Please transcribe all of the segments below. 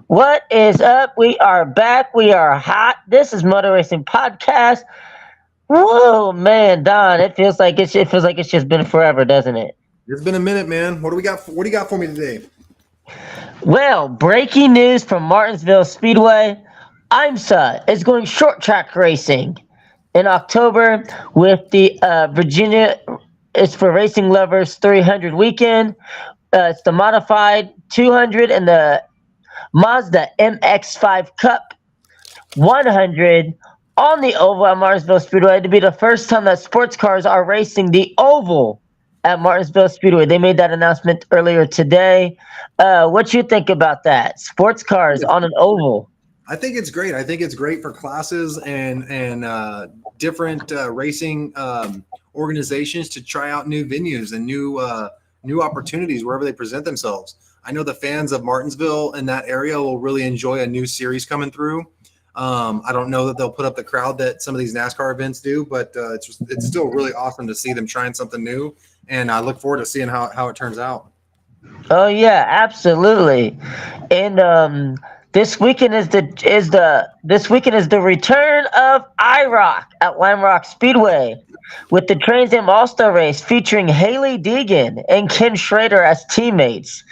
What is up? We are back. We are hot. This is Motor Racing Podcast. Whoa, man, Don! It feels like it's just been forever, doesn't it? It's been a minute, man. What do we got? What do you got for me today? Well, breaking news from Martinsville Speedway: IMSA is going short track racing in October with the Virginia. It's for racing lovers 300 weekend. It's the modified 200 and the Mazda MX-5 Cup 100 on the oval at Martinsville Speedway to be the first time that sports cars are racing the oval at Martinsville Speedway. They made that announcement earlier today. What you think about that? Sports cars on an oval. I think it's great. I think it's great for classes and different racing organizations to try out new venues and new opportunities wherever they present themselves. I know the fans of Martinsville in that area will really enjoy a new series coming through. I don't know that they'll put up the crowd that some of these NASCAR events do, but it's still really awesome to see them trying something new, and I look forward to seeing how it turns out. Oh yeah, absolutely. And this weekend is the return of IROC at Lime Rock Speedway with the Trans Am All Star Race featuring Haley Deegan and Ken Schrader as teammates.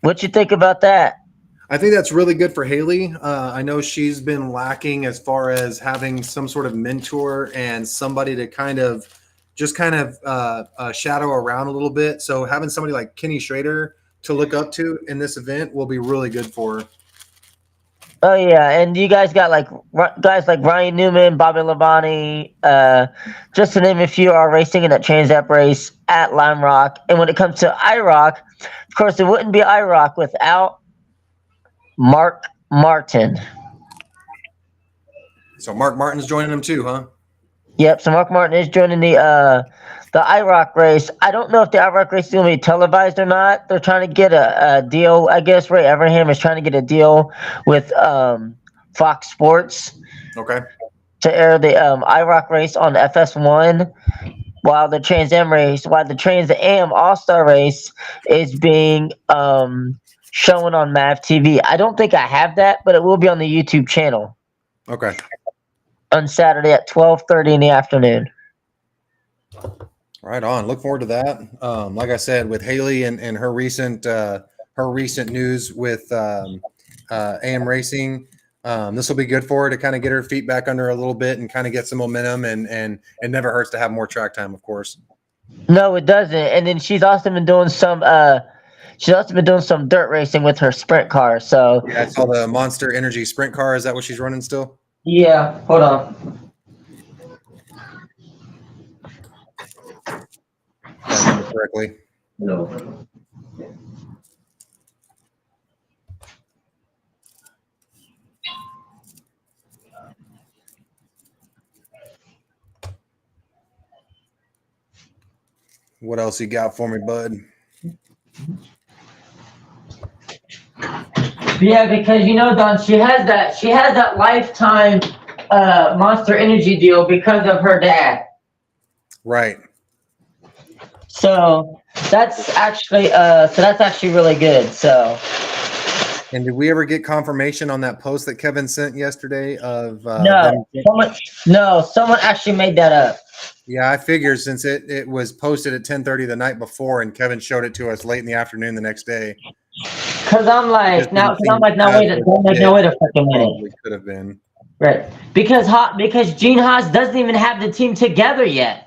What you think about that? I think that's really good for Haley. I know she's been lacking as far as having some sort of mentor and somebody to kind of shadow around a little bit. So having somebody like Kenny Schrader to look up to in this event will be really good for her. Oh yeah, and you guys got guys like Ryan Newman, Bobby Labonte, just to name a few, are racing in that Trans Am race at Lime Rock. And when it comes to IROC, of course, it wouldn't be IROC without Mark Martin. So Mark Martin's joining them too, huh? Yep, so Mark Martin is joining the IROC race. I don't know if the IROC race is going to be televised or not. They're trying to get a deal. I guess Ray Evernham is trying to get a deal with Fox Sports. Okay. To air the IROC race on FS1, while the Trans Am All-Star race is being shown on MAV TV. I don't think I have that, but it will be on the YouTube channel. Okay. On Saturday at 12:30 in the afternoon. Right on. Look forward to that. Like I said, with Haley and her recent news with AM Racing, this will be good for her to kind of get her feet back under her a little bit and kind of get some momentum. And it never hurts to have more track time, of course. No, it doesn't. And then she's also been doing some dirt racing with her sprint car. So yeah, I saw the Monster Energy sprint car. Is that what she's running still? Yeah. Hold on. If I remember correctly. No. What else you got for me, bud? Yeah, because Don, she has that lifetime Monster Energy deal because of her dad. Right. So that's actually really good. So. And did we ever get confirmation on that post that Kevin sent yesterday of someone actually made that up. Yeah, I figured since it was posted at 10:30 the night before and Kevin showed it to us late in the afternoon the next day. Because I'm like, no, wait a fucking minute. Could have been. Right. Because Gene Haas doesn't even have the team together yet.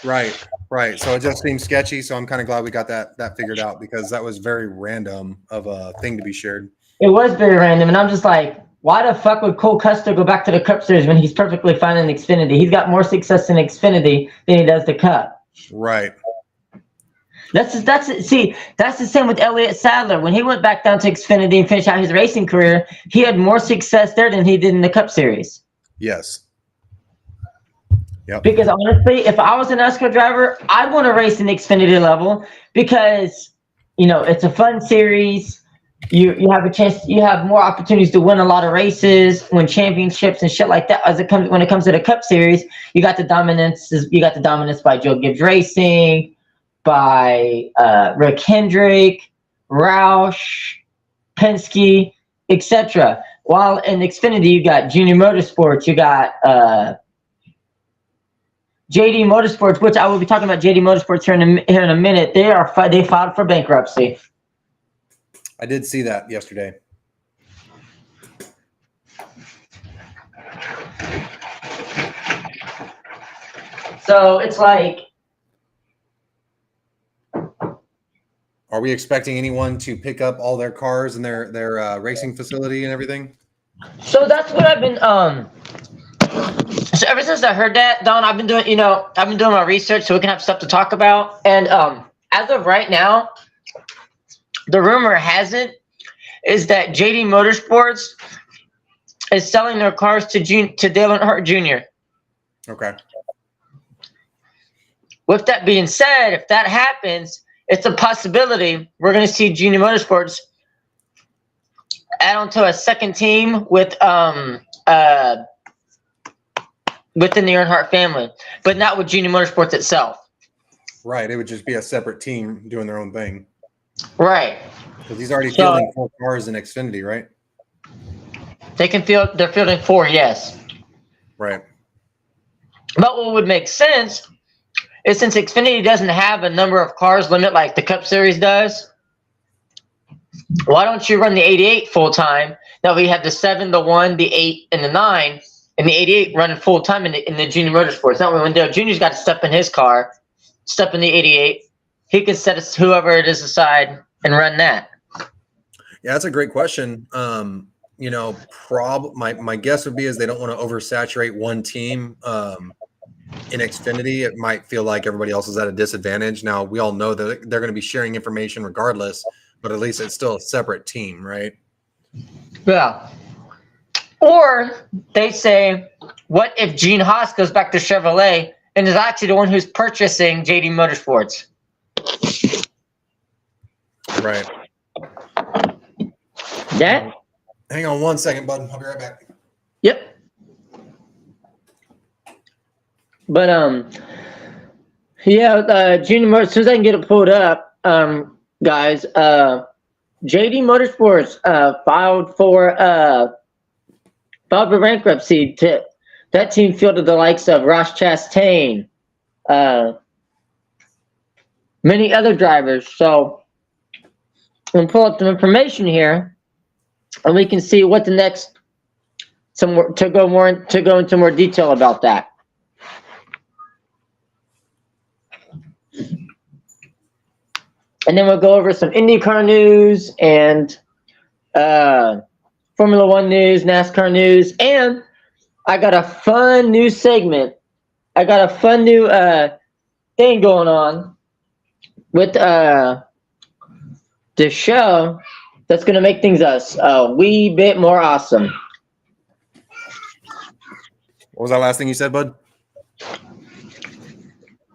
Right. So it just seems sketchy. So I'm kind of glad we got that figured out because that was very random of a thing to be shared. It was very random. And I'm just like, why the fuck would Cole Custer go back to the Cup Series when he's perfectly fine in Xfinity? He's got more success in Xfinity than he does the Cup. Right. That's the same with Elliott Sadler. When he went back down to Xfinity and finished out his racing career, he had more success there than he did in the Cup Series. Yes. Yep. Because honestly, if I was a NASCAR driver, I'd want to race in the Xfinity level because, it's a fun series. You have a chance. You have more opportunities to win a lot of races, win championships and shit like that. When it comes to the Cup Series, you got the dominance. You got the dominance by Joe Gibbs Racing, by Rick Hendrick, Roush, Penske, etc. While in Xfinity, you got Junior Motorsports, you got JD Motorsports, which I will be talking about JD Motorsports here in a minute. They filed for bankruptcy. I did see that yesterday. So it's like, are we expecting anyone to pick up all their cars in their racing facility and everything? so that's what I've been so ever since I heard that, Don, I've been doing my research so we can have stuff to talk about. And as of right now, the rumor has it is that JD Motorsports is selling their cars to Dale Earnhardt Jr. Okay. With that being said, if that happens, it's a possibility we're going to see Junior Motorsports add on to a second team with within the Earnhardt family, but not with Junior Motorsports itself. Right. It would just be a separate team doing their own thing. Right. Because he's already fielding 4 cars in Xfinity, right? They're fielding 4, yes. Right. But what would make sense is since Xfinity doesn't have a number of cars limit like the Cup Series does, why don't you run the 88 full time? Now we have the 7, the 1, the 8, and the 9, and the 88 running full time in the Junior Motorsports. That way, when Dale Jr.'s got to step in his car, step in the 88, he can set us whoever it is aside and run that. Yeah, that's a great question. My guess would be is they don't want to oversaturate one team. In Xfinity, it might feel like everybody else is at a disadvantage. Now, we all know that they're going to be sharing information regardless, but at least it's still a separate team, right? Yeah. Or they say, what if Gene Haas goes back to Chevrolet and is actually the one who's purchasing JD Motorsports? Right. That? Hang on one second, bud. I'll be right back. Yep. But Junior Motorsports, as soon as I can get it pulled up, guys, JD Motorsports filed for bankruptcy. That team fielded the likes of Ross Chastain, many other drivers. So I'm gonna pull up some information here, and we can see what the next to go into more detail about that. And then we'll go over some IndyCar news and Formula One news, NASCAR news, and I got a fun new segment. I got a fun new thing going on with the show that's going to make things a wee bit more awesome. What was that last thing you said, bud?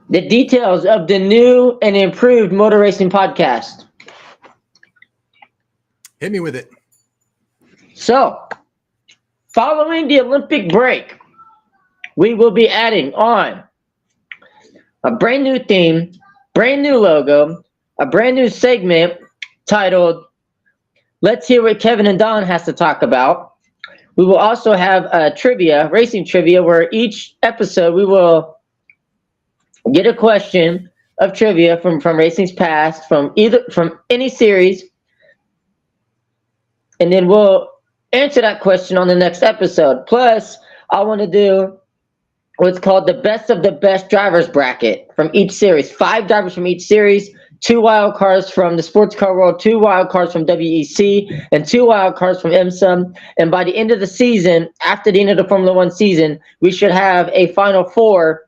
The details of the new and improved motor racing podcast. Hit me with it. So, following the Olympic break, we will be adding on a brand new theme, brand new logo, a brand new segment titled Let's Hear What Kevin and Don Has to Talk About. We will also have racing trivia, where each episode we will get a question of trivia from racing's past, from any series, and then we'll answer that question on the next episode. Plus, I want to do what's called the best of the best drivers bracket from each series. 5 drivers from each series, 2 wild cards from the sports car world, 2 wild cards from WEC, and 2 wild cards from IMSA. And by the end of the season, after the end of the Formula One season, we should have a final 4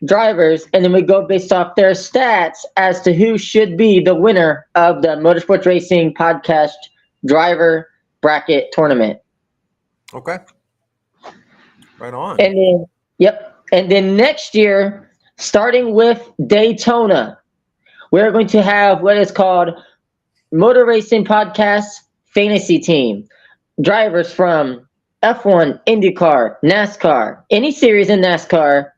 drivers, and then we go based off their stats as to who should be the winner of the Motorsports Racing Podcast Driver Bracket Tournament. Okay. Right on. And then next year, starting with Daytona, we're going to have what is called Motor Racing Podcast Fantasy Team. Drivers from F1, IndyCar, NASCAR, any series in NASCAR,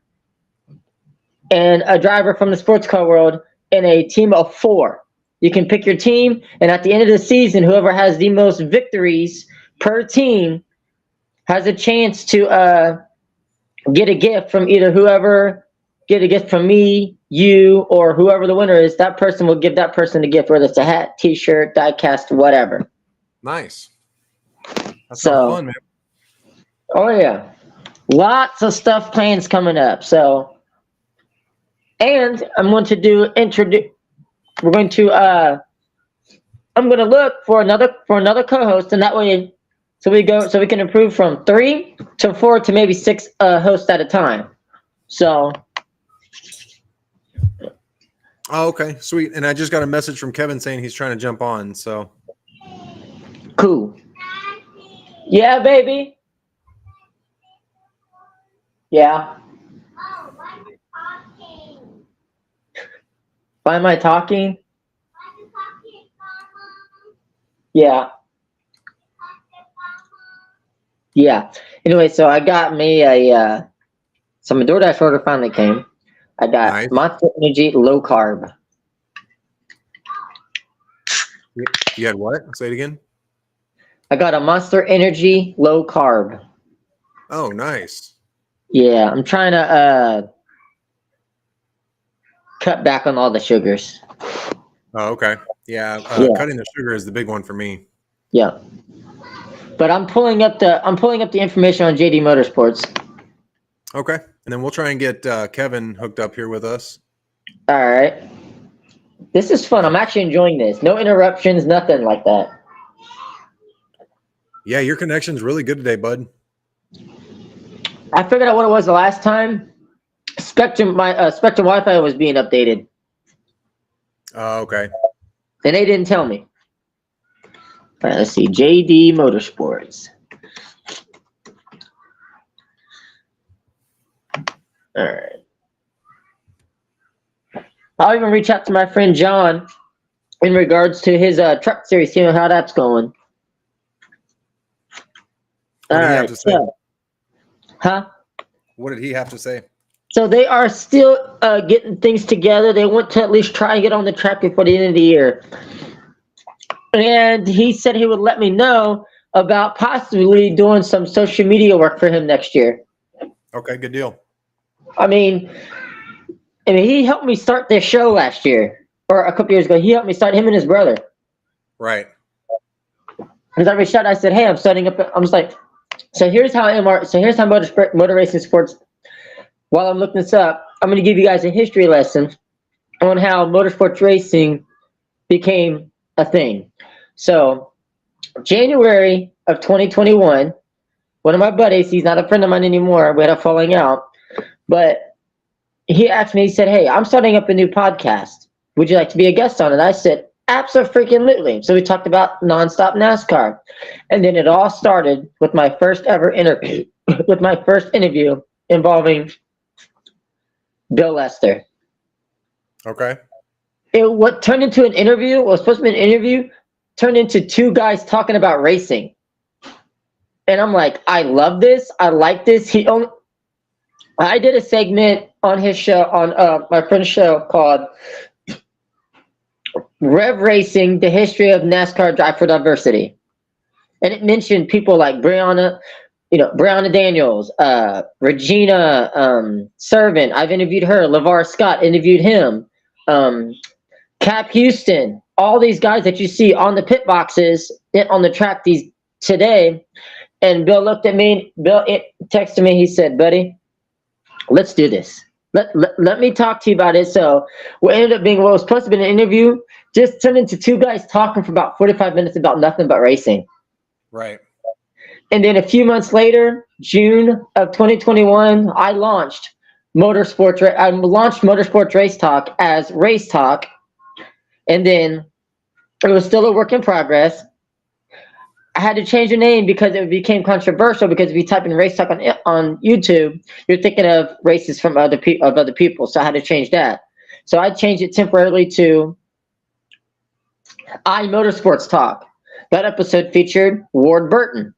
and a driver from the sports car world in a team of 4. You can pick your team, and at the end of the season, whoever has the most victories per team has a chance to get a gift from either whoever, get a gift from me, you, or whoever the winner is. That person will give that person a gift, whether it's a hat, T-shirt, die-cast, whatever. Nice. That sounds So, fun, man. oh yeah, lots of stuff plans coming up. So, and I'm going to do introduce. We're going to I'm going to look for another co-host, and that way, so we can improve from 3 to 4 to maybe 6 hosts at a time. So. Oh, okay, sweet. And I just got a message from Kevin saying he's trying to jump on. So Cool. Yeah, baby. Yeah. Why am I talking? Yeah. Yeah. Anyway, so I got me a so my DoorDash order finally came. I got Nice. Monster Energy low carb. You had what? Say it again. I got a Monster Energy low carb. Oh, nice. Yeah, I'm trying to cut back on all the sugars. Oh, okay. Yeah, Yeah. Cutting the sugar is the big one for me. Yeah. But I'm pulling up the information on JD Motorsports. Okay, and then we'll try and get Kevin hooked up here with us. All right. This is fun. I'm actually enjoying this. No interruptions, nothing like that. Yeah, your connection's really good today, bud. I figured out what it was the last time. Spectrum Wi-Fi was being updated, Oh, okay. and they didn't tell me. All right, let's see. JD Motorsports. All right. I'll even reach out to my friend John in regards to his truck series, see how that's going. What All did he have right. to say? So, huh? What did he have to say? So they are still getting things together. They want to at least try and get on the track before the end of the year. And he said he would let me know about possibly doing some social media work for him next year. Okay, good deal. I mean, he helped me start this show last year, or a couple years ago. He helped me start, him and his brother. Right. Because I reached out, I said, hey, I'm setting up, I was like, so here's how motor racing sports, while I'm looking this up, I'm going to give you guys a history lesson on how motorsports racing became a thing. So, January of 2021, one of my buddies, he's not a friend of mine anymore, we had a falling out, but he asked me, he said, hey, I'm starting up a new podcast. Would you like to be a guest on it? I said, absolutely. So we talked about nonstop NASCAR. And then it all started with my first ever interview, involving Bill Lester. Okay. What turned into an interview, what was supposed to be an interview, turned into two guys talking about racing. And I'm like, I love this. I like this. I did a segment on his show, on my friend's show, called Rev Racing, the history of NASCAR Drive for Diversity. And it mentioned people like Brianna Daniels, Regina Servant. I've interviewed her. LeVar Scott interviewed him. Cap Houston. All these guys that you see on the pit boxes on the track today. And Bill looked at me. Bill texted me. He said, buddy, let's do this. Let me talk to you about it. So what ended up being what was supposed to be an interview just turned into two guys talking for about 45 minutes about nothing but racing. Right. And then a few months later, June of 2021, I launched Motorsports Race Talk as Race Talk. And then it was still a work in progress. I had to change the name because it became controversial, because if you type in Race Talk on YouTube, you're thinking of races from other people. So I had to change that. So I changed it temporarily to iMotorsports Talk. That episode featured Ward Burton.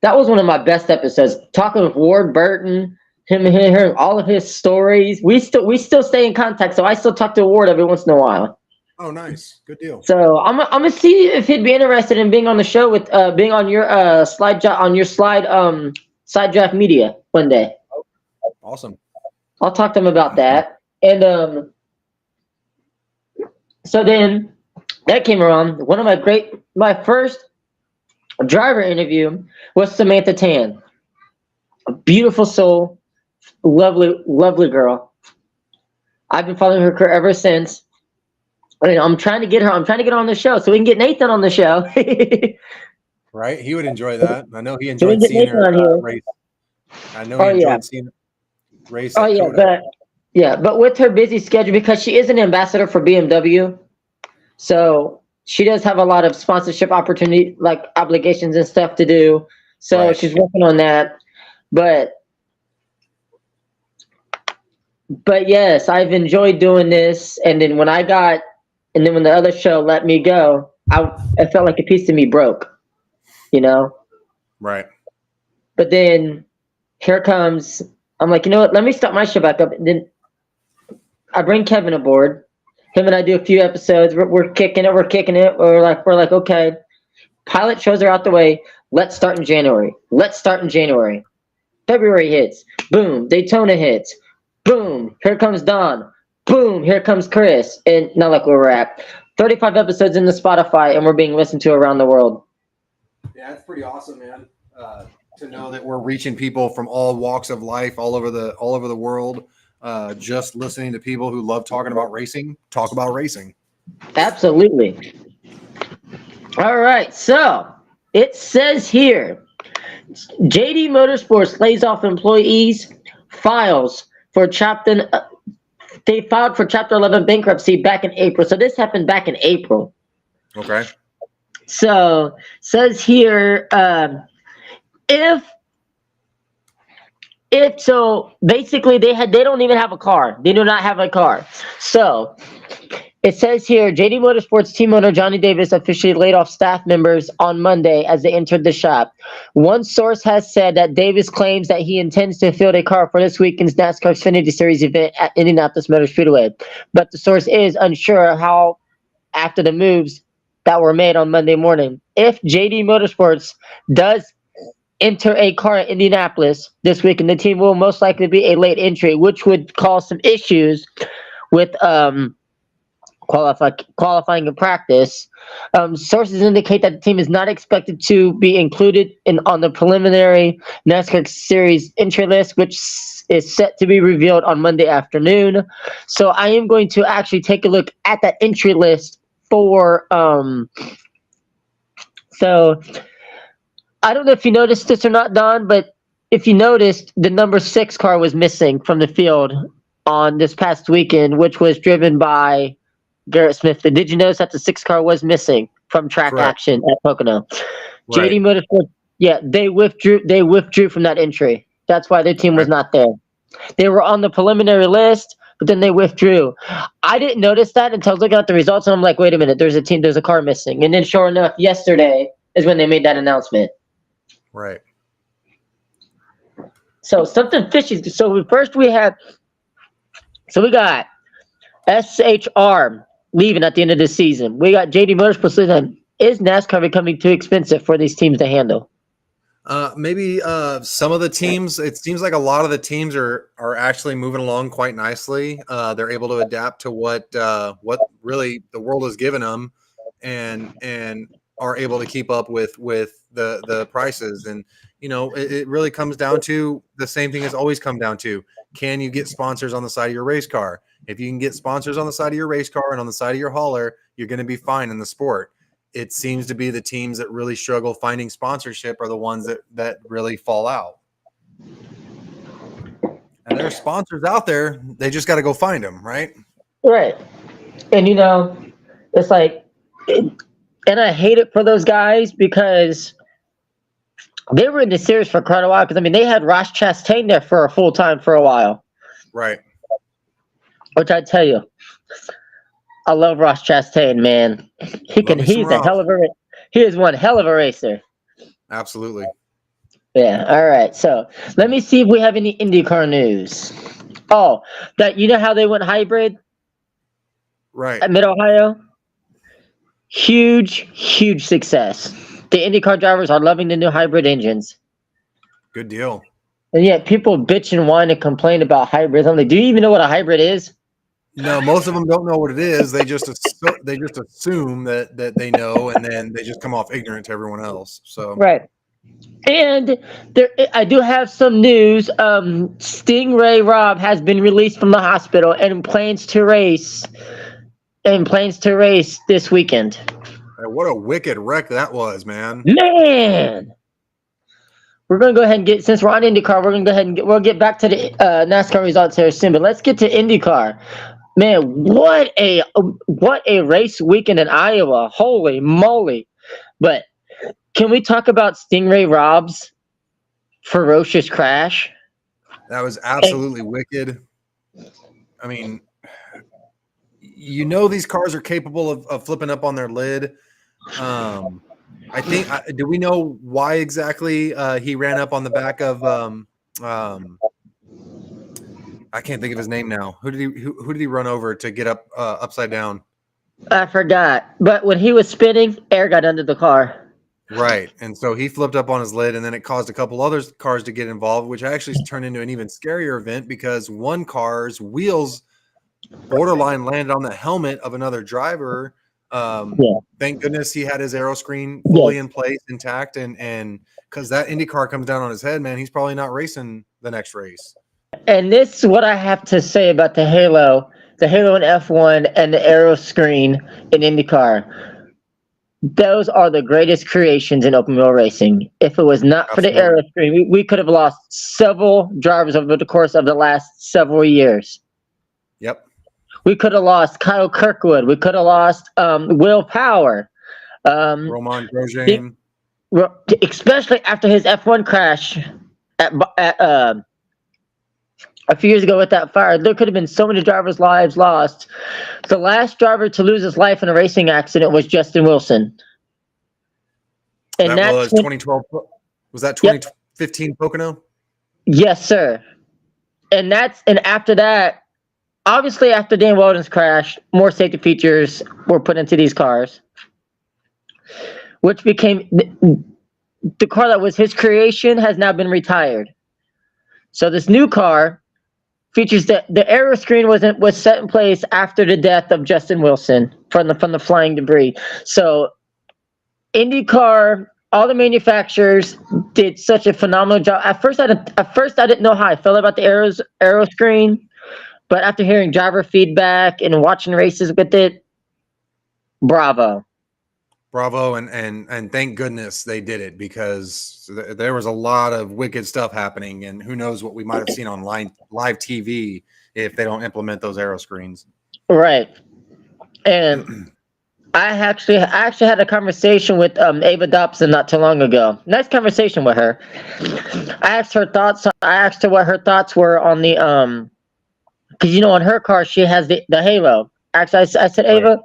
That was one of my best episodes. Talking with Ward Burton, him hearing all of his stories. We still stay in contact, so I still talk to Ward every once in a while. Oh, nice. Good deal. So I'm gonna see if he'd be interested in being on the show with being on your side draft media one day. Awesome. I'll talk to him about that. And so then that came around. One of my first driver interview was Samantha Tan. A beautiful soul, lovely, lovely girl. I've been following her career ever since. And I'm trying to get her on the show so we can get Nathan on the show. Right? He would enjoy that. I know he So we enjoyed can get seeing Nathan her on here. race. I know Oh, he yeah. enjoyed seeing her race Oh at yeah, Coda. but with her busy schedule, because she is an ambassador for BMW, so she does have a lot of sponsorship opportunity, like obligations and stuff to do. So Right. she's working on that. But yes, I've enjoyed doing this. And then when the other show let me go, I felt like a piece of me broke, you know. Right. But then here comes, I'm like, you know what? Let me start my show back up. And then I bring Kevin aboard. Him and I do a few episodes. We're kicking it. We're like, okay. Pilot shows are out the way. Let's start in January. February hits. Boom. Daytona hits. Boom. Here comes Don. Boom. Here comes Chris. And now look where we're at. 35 episodes in the Spotify, and we're being listened to around the world. Yeah, it's pretty awesome, man. To know that we're reaching people from all walks of life, all over the world. Just listening to people who love talking about racing, talk about racing. Absolutely. All right. So it says here, JD Motorsports lays off employees, they filed for Chapter 11 bankruptcy back in April. So this happened back in April. Okay. So says here, if so, basically they don't even have a car. They do not have a car. So it says here, JD Motorsports team owner Johnny Davis officially laid off staff members on Monday as they entered the shop. One source has said that Davis claims that he intends to field a car for this weekend's NASCAR Xfinity Series event at Indianapolis Motor Speedway, but the source is unsure how after the moves that were made on Monday morning. If JD Motorsports does enter a car at Indianapolis this weekend, the team will most likely be a late entry, which would cause some issues with qualifying in practice. Sources indicate that the team is not expected to be included on the preliminary NASCAR Series entry list, which is set to be revealed on Monday afternoon. So I am going to actually take a look at that entry list for so I don't know if you noticed this or not, Don, but if you noticed, the number 6 car was missing from the field on this past weekend, which was driven by Garrett Smith. Did you notice that the 6 car was missing from track Correct. action at Pocono? Right. JD Motorsports, yeah, they withdrew from that entry. That's why their team was not there. They were on the preliminary list, but then they withdrew. I didn't notice that until I was looking at the results, and I'm like, wait a minute, there's a car missing. And then sure enough, yesterday is when they made that announcement. Right. So something fishy. So we got SHR leaving at the end of the season. We got JD Motorsports leaving. Is NASCAR becoming too expensive for these teams to handle? Maybe some of the teams. It seems like a lot of the teams are actually moving along quite nicely. They're able to adapt to what really the world has given them, and are able to keep up with the prices. And it really comes down to the same thing as always come down to: can you get sponsors on the side of your race car? If you can get sponsors on the side of your race car and on the side of your hauler, you're going to be fine in the sport. It seems to be the teams that really struggle finding sponsorship are the ones that really fall out. And there are sponsors out there. They just got to go find them, right? Right. And it's like, and I hate it for those guys because they were in the series for quite a while. Because they had Ross Chastain there for a full time for a while. Right. Which I tell you, I love Ross Chastain, man. He is one hell of a racer. Absolutely. Yeah. All right. So let me see if we have any IndyCar news. Oh, how they went hybrid? Right. At Mid Ohio? huge success. The IndyCar drivers are loving the new hybrid engines. Good deal. And yet people bitch and whine and complain about hybrids. I'm like, do you even know what a hybrid is? No, most of them don't know what it is. They just assume that they know, and then they just come off ignorant to everyone else. So Right. And there, I do have some news. Stingray Rob has been released from the hospital and plans to race. This weekend. What a wicked wreck that was, man. Man, we're gonna go ahead and get, since we're on IndyCar, we're gonna go ahead and we'll get back to the NASCAR results here soon. But let's get to IndyCar. Man, what a race weekend in Iowa! Holy moly! But can we talk about Stingray Rob's ferocious crash? That was absolutely wicked. I mean, you know, these cars are capable of flipping up on their lid. I think. Do we know why exactly he ran up on the back of? I can't think of his name now. Who did he run over to get up upside down? I forgot. But when he was spinning, air got under the car. Right, and so he flipped up on his lid, and then it caused a couple other cars to get involved, which actually turned into an even scarier event because one car's wheels borderline landed on the helmet of another driver. Thank goodness he had his aero screen fully in place, intact, and because that Indy car comes down on his head, man, he's probably not racing the next race. And this is what I have to say about the Halo in F1 and the aero screen in IndyCar. Those are the greatest creations in open wheel racing. If it was not for the aero screen, we could have lost several drivers over the course of the last several years. Yep. We could have lost Kyle Kirkwood. We could have lost Will Power. Romain Grosjean. Especially after his F1 crash at a few years ago with that fire. There could have been so many drivers' lives lost. The last driver to lose his life in a racing accident was Justin Wilson. And that was 2012. Was that 2015 Pocono? Yes, sir. And after that, obviously after Dan Wheldon's crash, more safety features were put into these cars, which became the car that was his creation has now been retired. So this new car features the aero screen was set in place after the death of Justin Wilson from the flying debris. So IndyCar, all the manufacturers did such a phenomenal job. At first I didn't know how I felt about the aero screen, but after hearing driver feedback and watching races with it, bravo. And thank goodness they did it, because there was a lot of wicked stuff happening, and who knows what we might have seen on live TV if they don't implement those aero screens. Right. And I actually had a conversation with Ava Dobson not too long ago. Nice conversation with her. I asked her what her thoughts were on the because on her car she has the Halo. Actually, I said, Ava,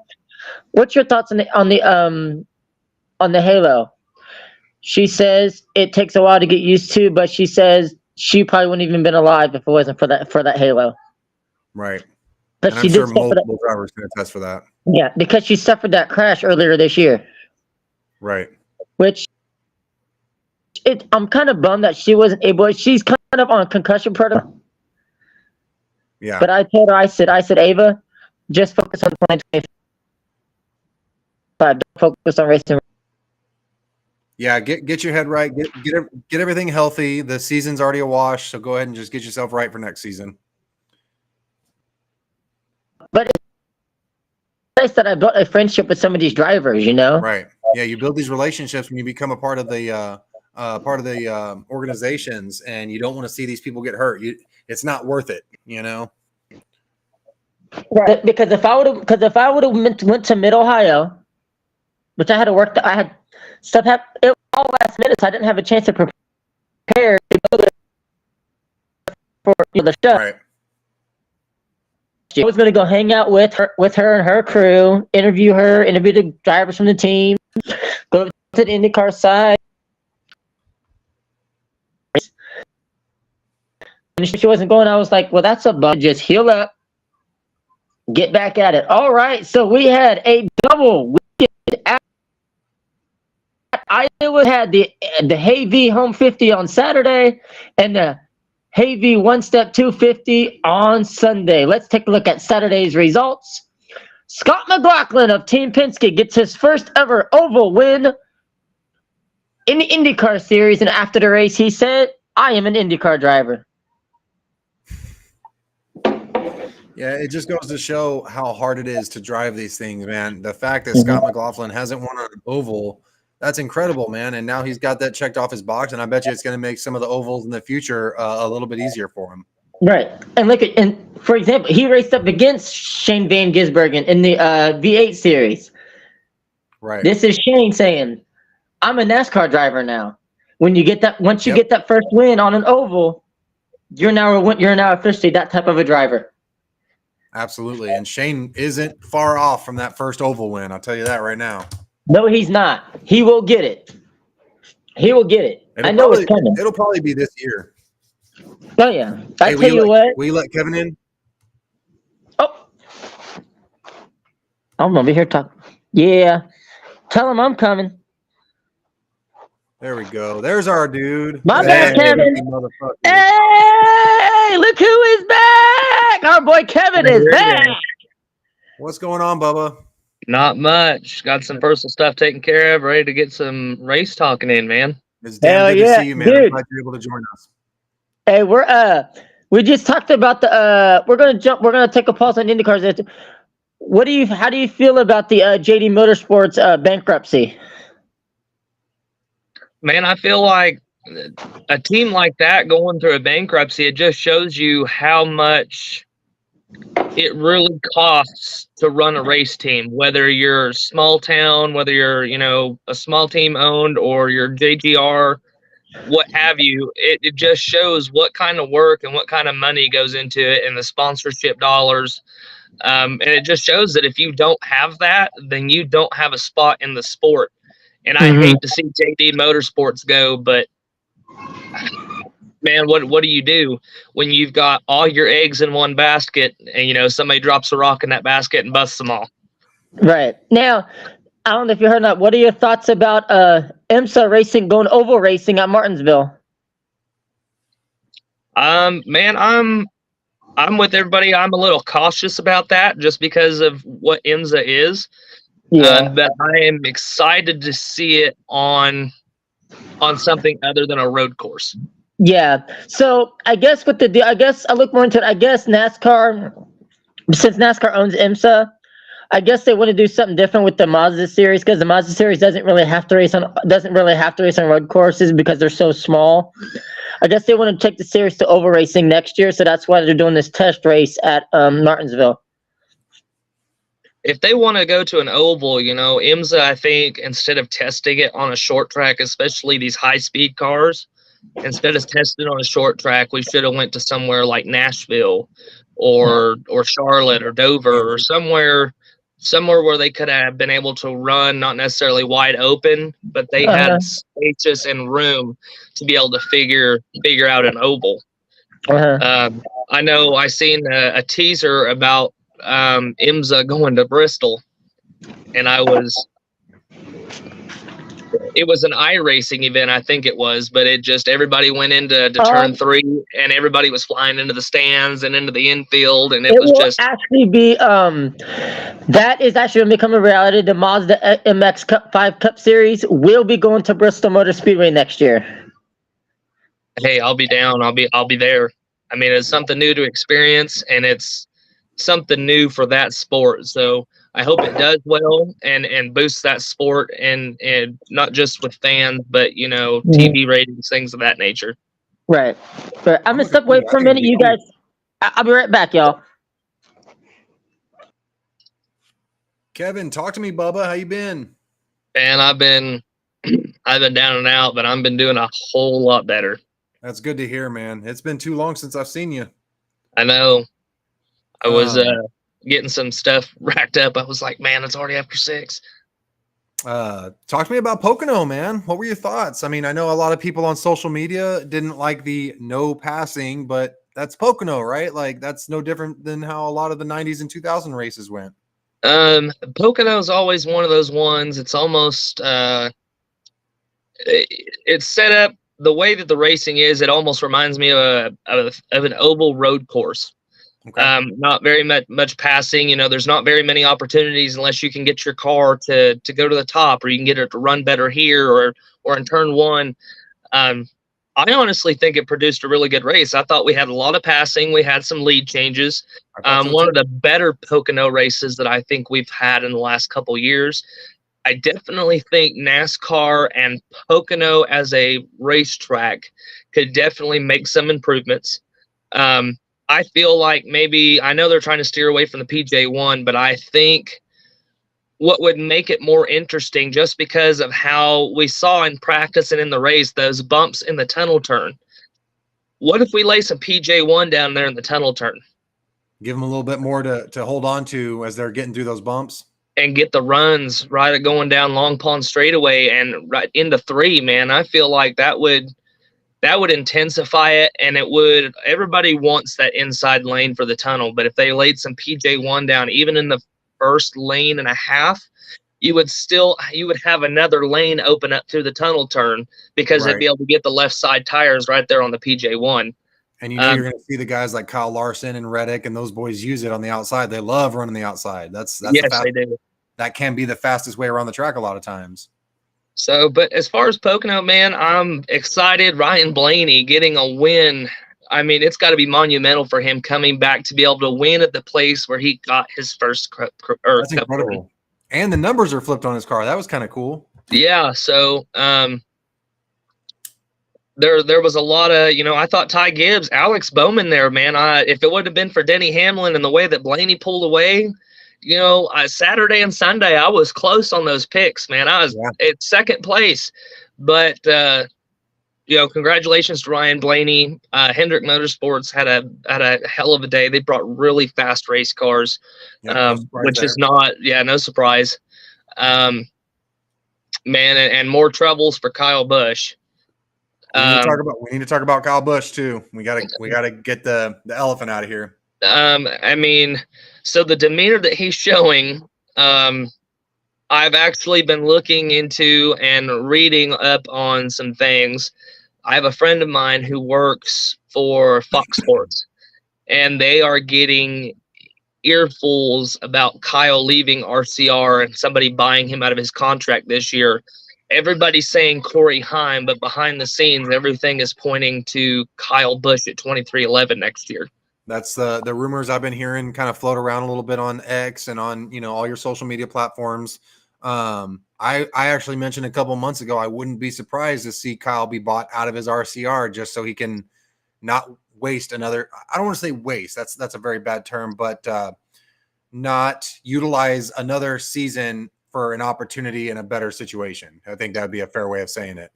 what's your thoughts on the Halo? She says it takes a while to get used to, but she says she probably wouldn't even been alive if it wasn't for that Halo. Right. But and I'm sure multiple drivers can attest for that. Yeah, because she suffered that crash earlier this year. Right. Which I'm kind of bummed that she wasn't able. She's kind of on concussion protocol. Yeah. But I told her, I said, Ava, just focus on 2025. Don't focus on racing. Yeah, get your head right. Get everything healthy. The season's already a wash, so go ahead and just get yourself right for next season. But it's nice that I built a friendship with some of these drivers, Right. Yeah, you build these relationships when you become a part of the organizations, and you don't want to see these people get hurt. It's not worth it, Right. Because if I would have went to Mid Ohio, which I had to work, I had stuff happen. It was all last minute, so I didn't have a chance to prepare for the show. Right. I was going to go hang out with her and her crew, interview the drivers from the team, go to the IndyCar side. And she wasn't going. I was like, well, that's a bum. Just heal up, get back at it. All right, so we had a double weekend Iowa had the Hay-Vee Home 50 on Saturday and the Hay-Vee One Step 250 on Sunday. Let's take a look at Saturday's results. Scott McLaughlin of Team Penske gets his first ever oval win in the IndyCar series, and after the race, he said, "I am an IndyCar driver." Yeah, it just goes to show how hard it is to drive these things, man. The fact that Scott McLaughlin hasn't won an oval, that's incredible, man. And now he's got that checked off his box, and I bet you it's going to make some of the ovals in the future a little bit easier for him. Right. And look at, and for example, he raced up against Shane Van Gisbergen in the V8 series. Right. This is Shane saying, "I'm a NASCAR driver now." When you get that, once you get that first win on an oval, you're now officially that type of a driver. Absolutely. And Shane isn't far off from that first oval win. I'll tell you that right now. No, he's not. He will get it. He will get it. I know it's coming. It'll probably be this year. Oh, yeah. I tell you what. Will you let Kevin in? Oh. I'm over here talking. Yeah. Tell him I'm coming. There we go. There's our dude. My bad, Kevin. Hey, look who is back. Our boy Kevin is back. What's going on, Bubba? Not much. Got some personal stuff taken care of. Ready to get some race talking in, man. It's damn good to see you, man. Dude. I'm glad you're able to join us. Hey, we just talked about the we're gonna take a pause on IndyCars. How do you feel about the JD Motorsports bankruptcy? Man, I feel like a team like that going through a bankruptcy, it just shows you how much it really costs to run a race team, whether you're small town, whether you're, a small team owned or you're JGR, what have you. It just shows what kind of work and what kind of money goes into it and the sponsorship dollars. And it just shows that if you don't have that, then you don't have a spot in the sport. And I hate to see JD Motorsports go, but man, what do you do when you've got all your eggs in one basket and, somebody drops a rock in that basket and busts them all? Right. Now, I don't know if you heard that. What are your thoughts about IMSA racing going oval racing at Martinsville? Man, I'm with everybody. I'm a little cautious about that just because of what IMSA is. Yeah. But I am excited to see it on something other than a road course. Yeah. So I guess I look more into it. I guess NASCAR, since NASCAR owns IMSA, I guess they want to do something different with the Mazda series because the Mazda series doesn't really have to race on road courses because they're so small. I guess they want to take the series to oval racing next year, so that's why they're doing this test race at Martinsville. If they want to go to an oval, IMSA, I think, instead of testing it on a short track, especially these high-speed cars, instead of testing on a short track, we should have went to somewhere like Nashville or Charlotte or Dover or somewhere where they could have been able to run, not necessarily wide open, but they had spaces and room to be able to figure out an oval. I know I seen a teaser about IMSA going to Bristol, and it was an iRacing event, I think it was, but everybody went into turn 3 and everybody was flying into the stands and into the infield, and it was just actually be that is actually going to become a reality. The Mazda MX 5 Cup Series will be going to Bristol Motor Speedway next year. Hey, I'll be down. I'll be there. I mean, it's something new to experience, and it's something new for that sport. So I hope it does well and boosts that sport and not just with fans, but TV ratings, things of that nature. Right. But I'm gonna step away for a minute, you guys. I'll be right back, y'all. Kevin, talk to me, Bubba. How you been? And I've been down and out, but I've been doing a whole lot better. That's good to hear, man. It's been too long since I've seen you. I know. I was getting some stuff racked up. I was like, man, it's already after 6. Talk to me about Pocono, man. What were your thoughts? I mean, I know a lot of people on social media didn't like the no passing, but that's Pocono, right? Like, that's no different than how a lot of the 90s and 2000 races went. Pocono is always one of those ones. It's almost it's set up the way that the racing is. It almost reminds me of an oval road course. Okay. Not very much passing. There's not very many opportunities unless you can get your car to go to the top, or you can get it to run better here, or in turn one. I honestly think it produced a really good race. I thought we had a lot of passing. We had some lead changes. One of the better Pocono races that I think we've had in the last couple years. I definitely think NASCAR and Pocono as a racetrack could definitely make some improvements. I feel like I know they're trying to steer away from the PJ1, but I think what would make it more interesting, just because of how we saw in practice and in the race, those bumps in the tunnel turn. What if we lay some PJ1 down there in the tunnel turn? Give them a little bit more to hold on to as they're getting through those bumps. And get the runs right at going down Long Pond straightaway and right into 3, man. I feel like that would intensify it, and everybody wants that inside lane for the tunnel. But if they laid some PJ1 down, even in the first lane and a half, you would have another lane open up through the tunnel turn, because they'd be able to get the left side tires right there on the PJ1. And you're going to see the guys like Kyle Larson and Reddick and those boys use it on the outside. They love running the outside. That's yes, they do. That can be the fastest way around the track a lot of times. So, but as far as Pocono, man, I'm excited. Ryan Blaney getting a win. I mean, it's got to be monumental for him coming back to be able to win at the place where he got his first That's incredible. Win. And the numbers are flipped on his car. That was kind of cool. Yeah. So, there was a lot of, I thought Ty Gibbs, Alex Bowman there, man. If it would have been for Denny Hamlin and the way that Blaney pulled away, Saturday and Sunday, I was close on those picks, man. I was at second place, but, congratulations to Ryan Blaney. Hendrick Motorsports had a hell of a day. They brought really fast race cars, which is no surprise. Man, and more troubles for Kyle Busch. We need to talk about Kyle Busch too. We gotta get the elephant out of here. I mean, so the demeanor that he's showing, I've actually been looking into and reading up on some things. I have a friend of mine who works for Fox Sports, and they are getting earfuls about Kyle leaving RCR and somebody buying him out of his contract this year. Everybody's saying Corey Heim, but behind the scenes, everything is pointing to Kyle Busch at 23XI next year. That's the rumors I've been hearing kind of float around a little bit on X and on, all your social media platforms. I actually mentioned a couple months ago, I wouldn't be surprised to see Kyle be bought out of his RCR just so he can not waste another. I don't want to say waste. That's a very bad term, but not utilize another season for an opportunity in a better situation. I think that'd be a fair way of saying it.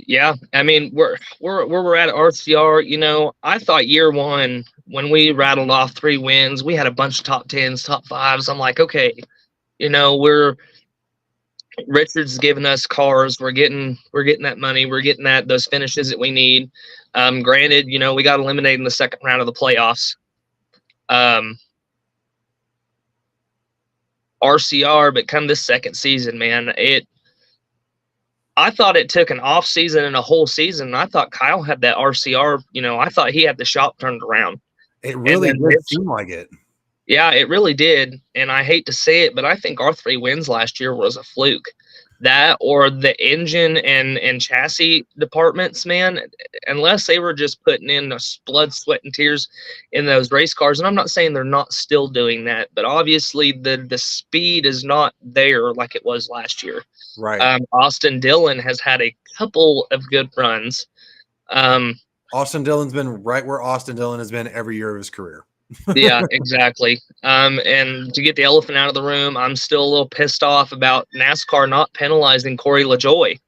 Yeah, I mean, we're at RCR. I thought year one, when we rattled off 3 wins, we had a bunch of top 10s, top 5s. I'm like, okay, Richard's giving us cars. We're getting that money. We're getting those finishes that we need. Granted, we got eliminated in the second round of the playoffs. RCR, but come this second season, man, I thought it took an off season and a whole season. I thought Kyle had that RCR, I thought he had the shop turned around. It really did seem like it. Yeah, it really did. And I hate to say it, but I think our 3 wins last year was a fluke. That or the engine and chassis departments, man, unless they were just putting in blood, sweat, and tears in those race cars. And I'm not saying they're not still doing that, but obviously the speed is not there like it was last year. Right. Austin Dillon has had a couple of good runs. Austin Dillon's been right where Austin Dillon has been every year of his career. Yeah, exactly. And to get the elephant out of the room, I'm still a little pissed off about NASCAR not penalizing Corey LaJoie.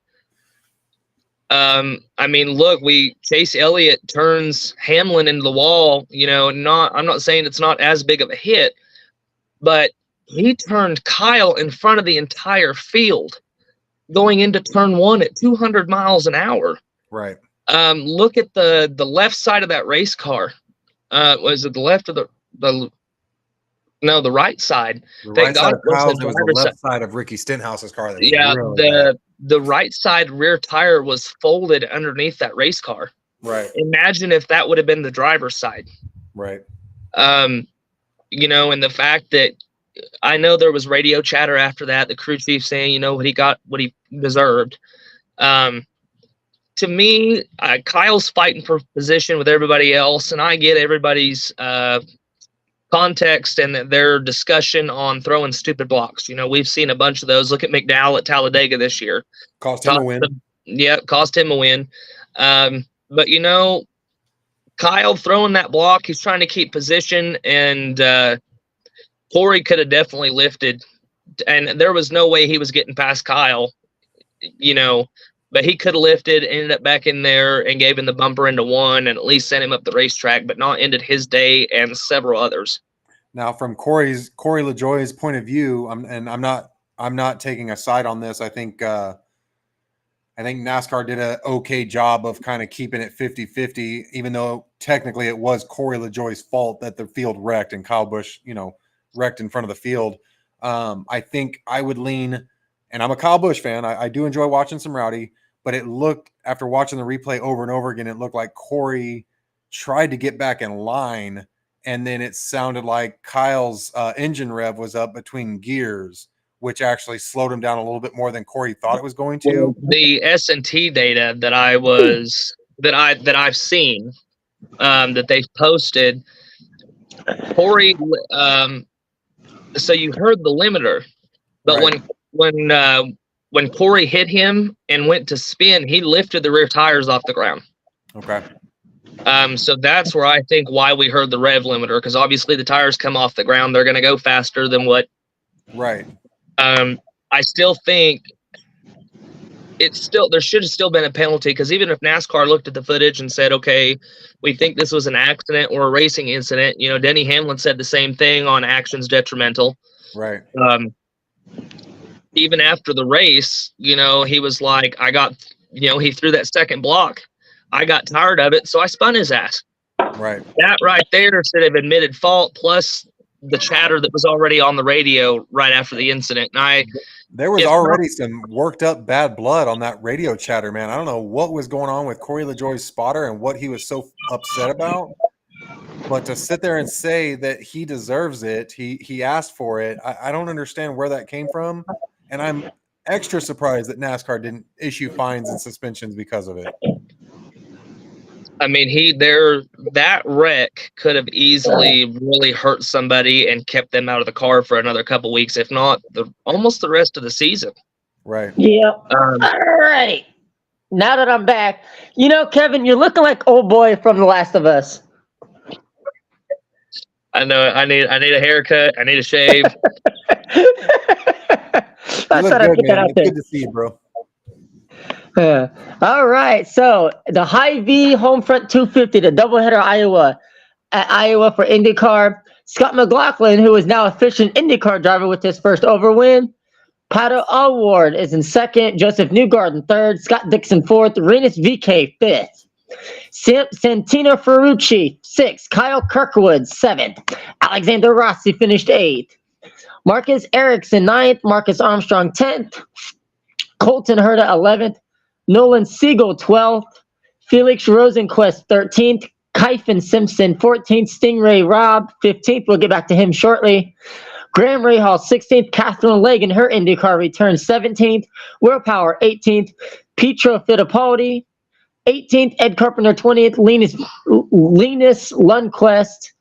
I mean, look, Chase Elliott turns Hamlin into the wall. I'm not saying it's not as big of a hit, but he turned Kyle in front of the entire field going into turn 1 at 200 miles an hour. Right. Look at the left side of that race car. Was it the left or the right side? The right side of Kyle's, it was the left side of Ricky Stenhouse's car. Yeah, really the right side rear tire was folded underneath that race car. Right. Imagine if that would have been the driver's side. Right. You know, and the fact that I know there was radio chatter after that, the crew chief saying, you know, what he deserved. To me, Kyle's fighting for position with everybody else, and I get everybody's context and their discussion on throwing stupid blocks. You know, we've seen a bunch of those. Look at McDowell at Talladega this year. Cost him a win. Cost him a win. But, you know, Kyle throwing that block, he's trying to keep position, and Corey could have definitely lifted, and there was no way he was getting past Kyle, you know, but he could have lifted, ended up back in there and gave him the bumper into one and at least sent him up the racetrack, but not ended his day and several others. Now, from Corey LaJoie's point of view, I'm not taking a side on this. I think NASCAR did an okay job of kind of keeping it 50-50, even though technically it was Corey LaJoie's fault that the field wrecked and Kyle Busch, you know, wrecked in front of the field. I think I would lean, and I'm a Kyle Busch fan. I do enjoy watching some Rowdy, but it looked, after watching the replay over and over again, it looked like Corey tried to get back in line, and then it sounded like Kyle's engine rev was up between gears, which actually slowed him down a little bit more than Corey thought it was going to. The S&T data that I've seen that they've posted, Corey, so you heard the limiter, but right. when Corey hit him and went to spin, he lifted the rear tires off the ground. Okay. So that's where I think why we heard the rev limiter, because obviously the tires come off the ground, they're going to go faster than what. Right. I still think there should have still been a penalty, because even if NASCAR looked at the footage and said, okay, we think this was an accident or a racing incident, you know, Denny Hamlin said the same thing on actions detrimental. Right. Even after the race, you know, he was like, he threw that second block. I got tired of it, so I spun his ass. Right. That right there should have admitted fault, plus the chatter that was already on the radio right after the incident. And there was already some worked up bad blood on that radio chatter, man. I don't know what was going on with Corey LaJoie's spotter and what he was so upset about. But to sit there and say that he deserves it, he asked for it, I don't understand where that came from. And I'm extra surprised that NASCAR didn't issue fines and suspensions because of it. I mean, that wreck could have easily really hurt somebody and kept them out of the car for another couple weeks, if not almost the rest of the season. Right. Yep. All right. Now that I'm back, you know, Kevin, you're looking like old boy from The Last of Us. I know. I need a haircut. I need a shave. You look good, man. It's good to see you, bro. All right. So the Hy-Vee Homefront 250, the doubleheader at Iowa for IndyCar. Scott McLaughlin, who is now a efficient IndyCar driver with his first win. Pato O'Ward is in second. Joseph Newgarden third. Scott Dixon fourth. Rinus VeeKay fifth. Santino Ferrucci sixth. Kyle Kirkwood seventh. Alexander Rossi finished eighth. Marcus Ericsson ninth. Marcus Armstrong 10th. Colton Herta 11th. Nolan Siegel 12th. Felix Rosenquist 13th. Kyphon Simpson 14th. Stingray Robb 15th. We'll get back to him shortly. Graham Rahal 16th. Catherine Legg, her IndyCar return 17th. Will Power 18th. Pietro Fittipaldi 18th. Ed Carpenter 20th. Linus Lundqvist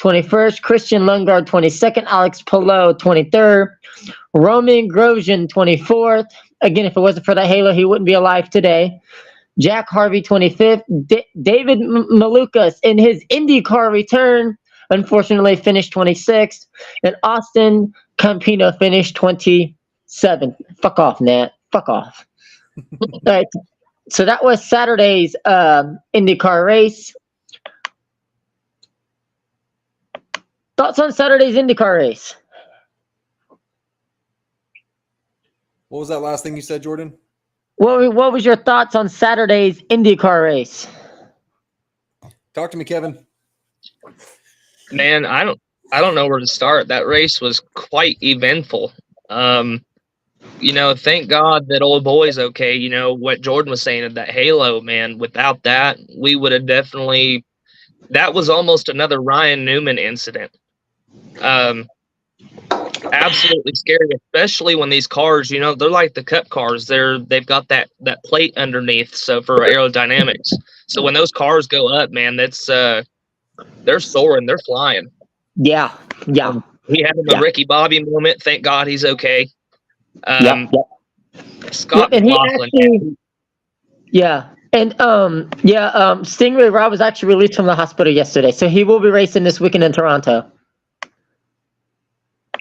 21st. Christian Lundgaard 22nd. Alex Palou 23rd. Roman Grosjean 24th. Again, if it wasn't for that halo, he wouldn't be alive today. Jack Harvey 25th. David Malukas in his IndyCar return, unfortunately, finished 26th. And Austin Campino finished 27th. Fuck off, Nat. Fuck off. All right. So that was Saturday's IndyCar race. Thoughts on Saturday's IndyCar race? What was that last thing you said, Jordan? What was your thoughts on Saturday's IndyCar race? Talk to me, Kevin. Man, I don't know where to start. That race was quite eventful. Thank God that old boy's okay. What Jordan was saying of that halo, man. Without that, we would have definitely. That was almost another Ryan Newman incident. Absolutely scary, especially when these cars, they're like the Cup cars. They've got that plate underneath, so for aerodynamics. So when those cars go up, man, that's they're soaring, they're flying. Yeah. He had a Ricky Bobby moment. Thank God he's okay. Scott and he McLaughlin. actually, Stingray Rob was actually released from the hospital yesterday, so he will be racing this weekend in Toronto.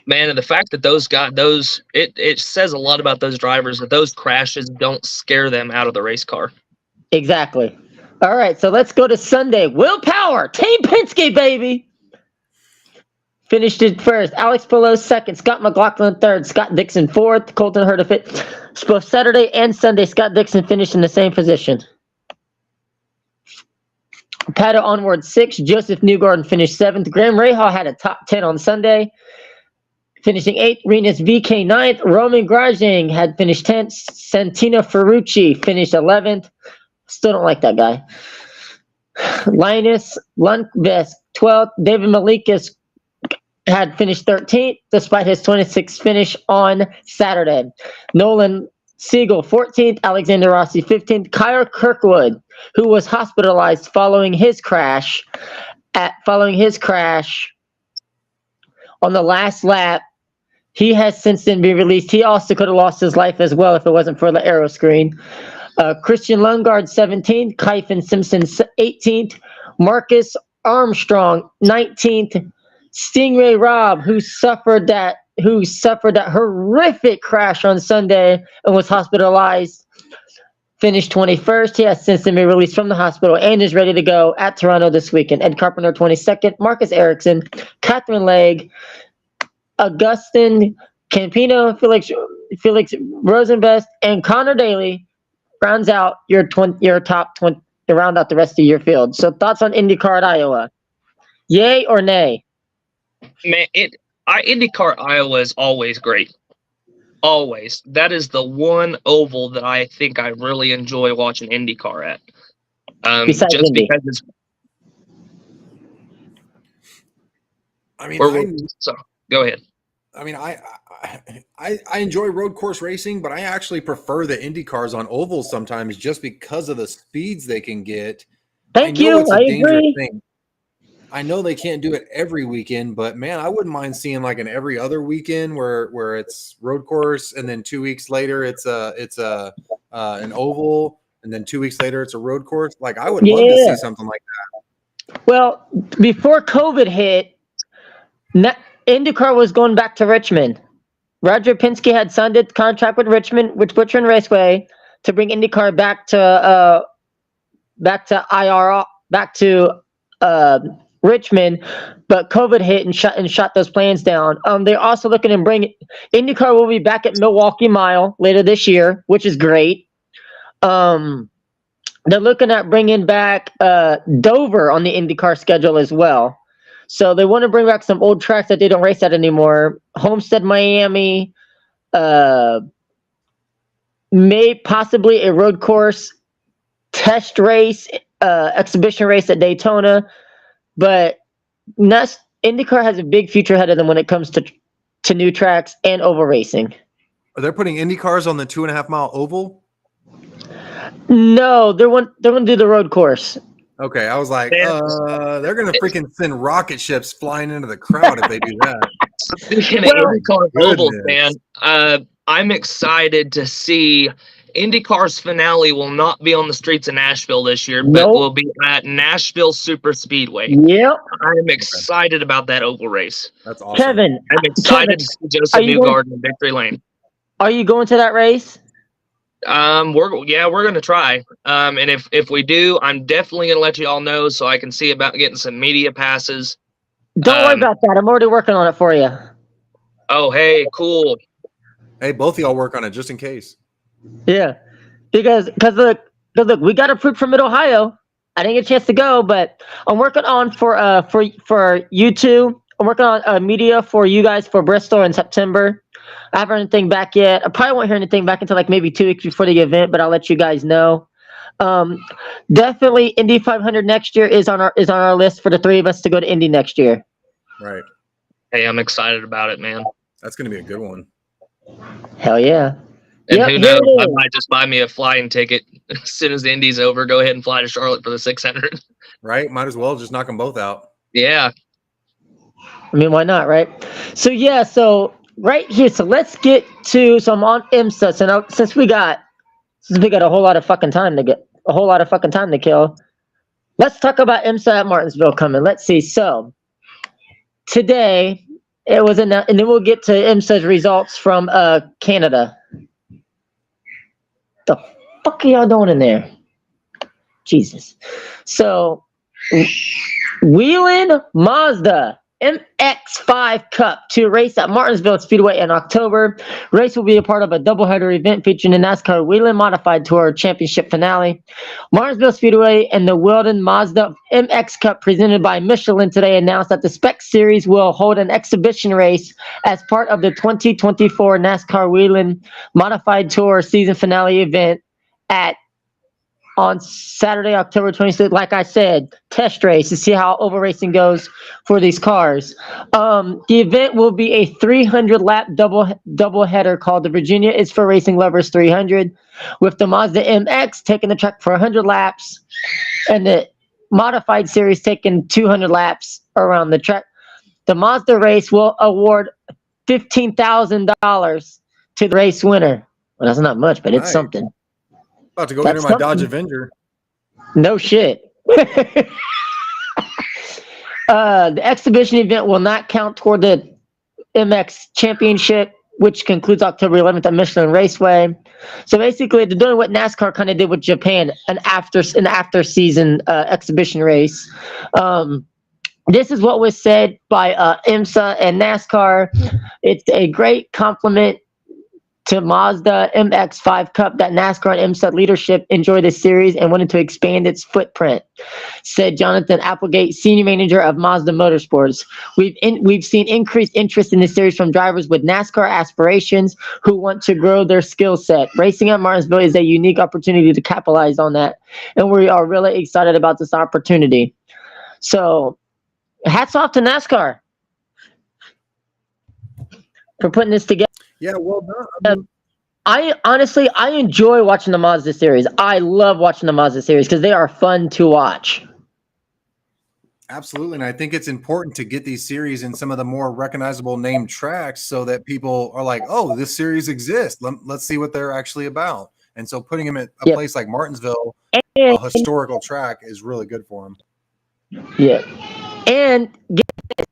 Man, and the fact that it says a lot about those drivers that those crashes don't scare them out of the race car. Exactly. All right, so let's go to Sunday. Will Power, Team Penske, baby. Finished it first. Alex Palou second. Scott McLaughlin third. Scott Dixon fourth. Colton Herta fifth. Both Saturday and Sunday, Scott Dixon finished in the same position. Pato Onward sixth. Joseph Newgarden finished seventh. Graham Rahal had a top 10 on Sunday, finishing 8th. Rinus VeeKay 9th. Roman Grosjean had finished 10th. Santino Ferrucci finished 11th. Still don't like that guy. Linus Lundqvist 12th. David Malukas had finished 13th despite his 26th finish on Saturday. Nolan Siegel 14th. Alexander Rossi 15th. Kyle Kirkwood, who was hospitalized following his crash on the last lap, he has since then been released. He also could have lost his life as well if it wasn't for the aero screen. Christian Lundgaard 17th. Kyphin Simpson 18th. Marcus Armstrong 19th. Stingray Rob, who suffered that horrific crash on Sunday and was hospitalized, finished 21st. He has since been released from the hospital and is ready to go at Toronto this weekend. Ed Carpenter 22nd. Marcus Ericsson, Catherine Legge, Augustin Campino, Felix Rosenbest, and Connor Daly rounds out your top 20 to round out the rest of your field. So thoughts on IndyCar at Iowa? Yay or nay? Man, IndyCar Iowa is always great. Always. That is the one oval that I think I really enjoy watching IndyCar at. Besides just Indy. because it's. I mean, go ahead. I mean, I enjoy road course racing, but I actually prefer the Indy cars on ovals sometimes just because of the speeds they can get. Thank you. I agree. Thing. I know they can't do it every weekend, but man, I wouldn't mind seeing like an every other weekend where it's road course and then 2 weeks later it's an oval and then 2 weeks later it's a road course. Like I would love to see something like that. Well, before COVID hit, IndyCar was going back to Richmond. Roger Penske had signed a contract with Richmond Raceway to bring IndyCar back to Richmond, but COVID hit and shut those plans down. They're also looking to bring IndyCar will be back at Milwaukee Mile later this year, which is great. They're looking at bringing back Dover on the IndyCar schedule as well. So they want to bring back some old tracks that they don't race at anymore. Homestead, Miami, may possibly a road course test race, exhibition race at Daytona. But IndyCar has a big future ahead of them when it comes to new tracks and oval racing. Are they putting Indy cars on the 2.5 mile oval? No, they're going to do the road course. Okay, I was like, they're going to freaking send rocket ships flying into the crowd if they do that. Speaking of IndyCar ovals, man, I'm excited to see IndyCar's finale will not be on the streets of Nashville this year, but will be at Nashville Super Speedway. Yep. I'm excited about that oval race. That's awesome. Kevin, I'm excited to see Joseph Newgarden in victory lane. Are you going to that race? We're going to try. And if we do, I'm definitely going to let you all know so I can see about getting some media passes. Don't worry about that. I'm already working on it for you. Oh, hey, cool. Hey, both of y'all work on it just in case. Yeah, because look, we got approved from Mid-Ohio. I didn't get a chance to go, but I'm working on for you two. I'm working on media for you guys for Bristol in September. I haven't heard anything back yet. I probably won't hear anything back until like maybe 2 weeks before the event, but I'll let you guys know. Definitely Indy 500 next year is on our list for the three of us to go to Indy next year. Right. Hey, I'm excited about it, man. That's going to be a good one. Hell yeah. And Yep, who there knows? it I is. might just buy me a flying ticket as soon as the Indy's over. Go ahead and fly to Charlotte for the 600. Right. Might as well just knock them both out. Yeah. I mean, why not, right? So yeah, so right here, so let's get to. So I'm on IMSA, so now since we got a whole lot of fucking time to kill. Let's talk about IMSA at Martinsville coming. Let's see. So today it was and then we'll get to IMSA's results from Canada. The fuck are y'all doing in there? Jesus. So Whelen Mazda MX-5 Cup to race at Martinsville Speedway in October. Race will be a part of a doubleheader event featuring the NASCAR Whelen Modified Tour Championship finale. Martinsville Speedway and the Whelen Mazda MX Cup presented by Michelin today announced that the Spec Series will hold an exhibition race as part of the 2024 NASCAR Whelen Modified Tour season finale event on Saturday, October 26th. Like I said, test race to see how oval racing goes for these cars. The event will be a 300-lap double header called the Virginia is for Racing Lovers 300, with the Mazda MX taking the track for 100 laps and the modified series taking 200 laps around the track. The Mazda race will award $15,000 to the race winner. Well, that's not much, but it's Nice. something. About to go That's enter my Dodge something. Avenger. No shit. The exhibition event will not count toward the MX Championship, which concludes October 11th at Michelin Raceway. So basically, they're doing what NASCAR kind of did with Japan, an after season exhibition race. This is what was said by IMSA and NASCAR. It's a great compliment to Mazda MX-5 Cup that NASCAR and IMSA leadership enjoy this series and wanted to expand its footprint, said Jonathan Applegate, senior manager of Mazda Motorsports. We've seen increased interest in this series from drivers with NASCAR aspirations who want to grow their skill set. Racing at Martinsville is a unique opportunity to capitalize on that, and we are really excited about this opportunity. So, hats off to NASCAR for putting this together. Yeah, well done. I honestly enjoy watching the Mazda series. I love watching the Mazda series because they are fun to watch. Absolutely. And I think it's important to get these series in some of the more recognizable named tracks so that people are like, oh, this series exists. Let's see what they're actually about. And so putting them at a place like Martinsville, a historical track, is really good for them. Yeah. And get this.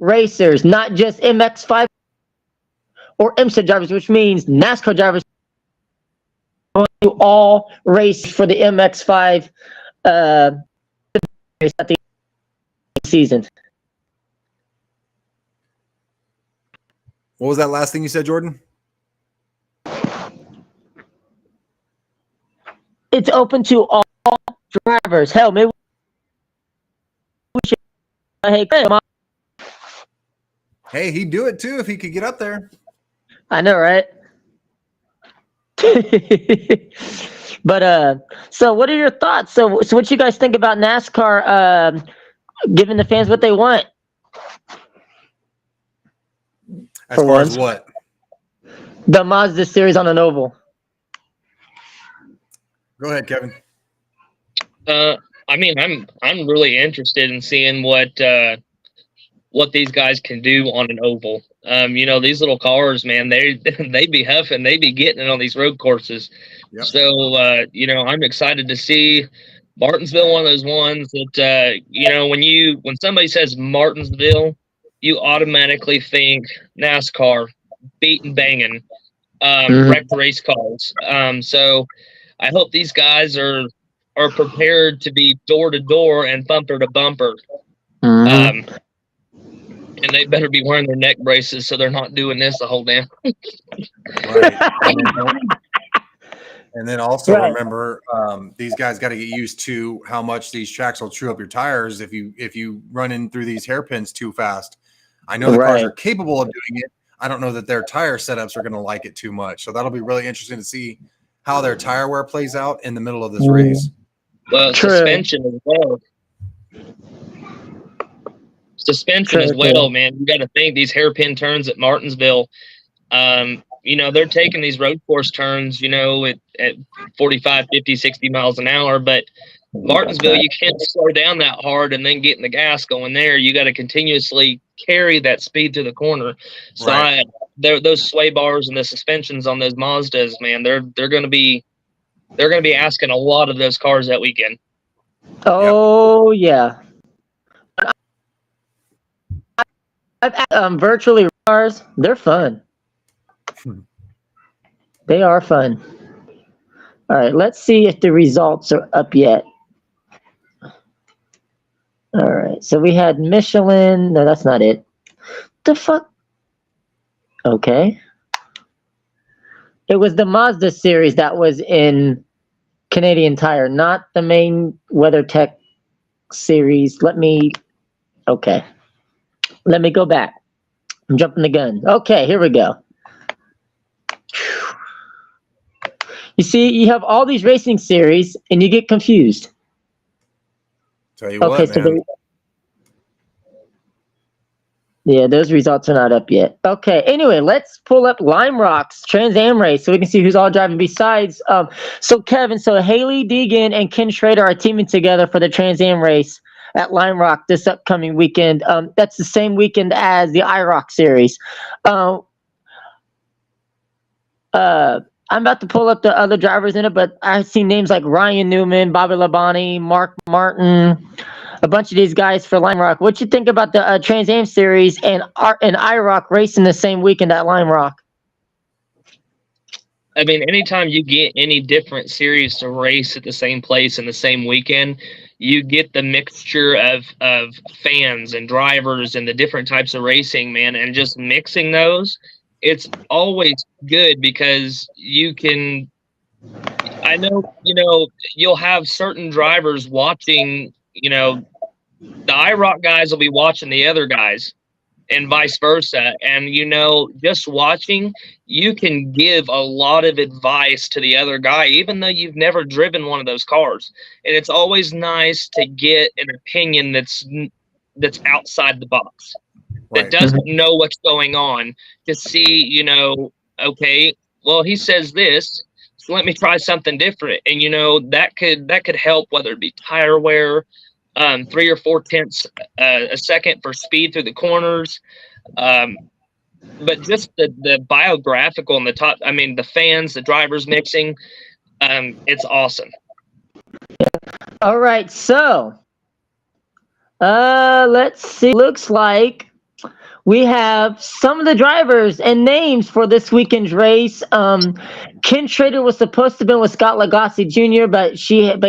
Racers, not just MX-5 or IMSA drivers, which means NASCAR drivers going to all race for the MX-5 at the season. What was that last thing you said, Jordan? It's open to all drivers. Hell, maybe we should. Hey, he'd do it too if he could get up there. I know, right? But so what are your thoughts? So what you guys think about NASCAR giving the fans what they want? As far as what? The Mazda series on an oval. Go ahead, Kevin. I mean, I'm really interested in seeing what these guys can do on an oval. You know, these little cars, man, they be huffing, they be getting it on these road courses. Yep. So, you know, I'm excited to see Martinsville, one of those ones that, you know, when somebody says Martinsville, you automatically think NASCAR, beat and banging, wrecked race cars. So I hope these guys are prepared to be door to door and bumper to bumper. And they better be wearing their neck braces so they're not doing this the whole damn. Right. And then also remember, these guys got to get used to how much these tracks will chew up your tires if you run in through these hairpins too fast. I know the cars Right. are capable of doing it. I don't know that their tire setups are going to like it too much. So that'll be really interesting to see how their tire wear plays out in the middle of this race. Well, True. suspension as well. Suspension as True, well, true. man. You got to think these hairpin turns at Martinsville. They're taking these road course turns, at 45, 50, 60 miles an hour. But Martinsville, you can't slow down that hard and then get in the gas going there. You got to continuously carry that speed to the corner. So Right. those sway bars and the suspensions on those Mazdas, man, they're going to be asking a lot of those cars that weekend. Oh yeah. Virtually cars. They're fun. They are fun. All right, let's see if the results are up yet. All right, so we had Michelin. No, that's not it. The fuck? Okay. It was the Mazda series that was in Canadian Tire, not the main WeatherTech series. Okay. Let me go back. I'm jumping the gun. Okay, here we go. You see, you have all these racing series and you get confused. Tell you Okay, what, man. Yeah, those results are not up yet. Okay, anyway, let's pull up Lime Rock's Trans Am race so we can see who's all driving besides. So Kevin, Haley Deegan and Ken Schrader are teaming together for the Trans Am race at Lime Rock this upcoming weekend. That's the same weekend as the IROC series. I'm about to pull up the other drivers in it, but I see names like Ryan Newman, Bobby Labonte, Mark Martin, a bunch of these guys for Lime Rock. What you think about the Trans Am series and IROC racing the same weekend at Lime Rock? I mean, anytime you get any different series to race at the same place in the same weekend, you get the mixture of fans and drivers and the different types of racing, man, and just mixing those. It's always good because I know, you'll have certain drivers watching, the IROC guys will be watching the other guys and vice versa. And, just watching, you can give a lot of advice to the other guy, even though you've never driven one of those cars. And it's always nice to get an opinion that's outside the box. That Right. doesn't know what's going on, to see, okay, well, he says this, so let me try something different. And, that could help, whether it be tire wear, 3 or 4 tenths a second for speed through the corners. But just the biographical and the fans, the drivers mixing, it's awesome. All right, so let's see. Looks like we have some of the drivers and names for this weekend's race. Ken Schrader was supposed to be with Scott Lagasse Jr., but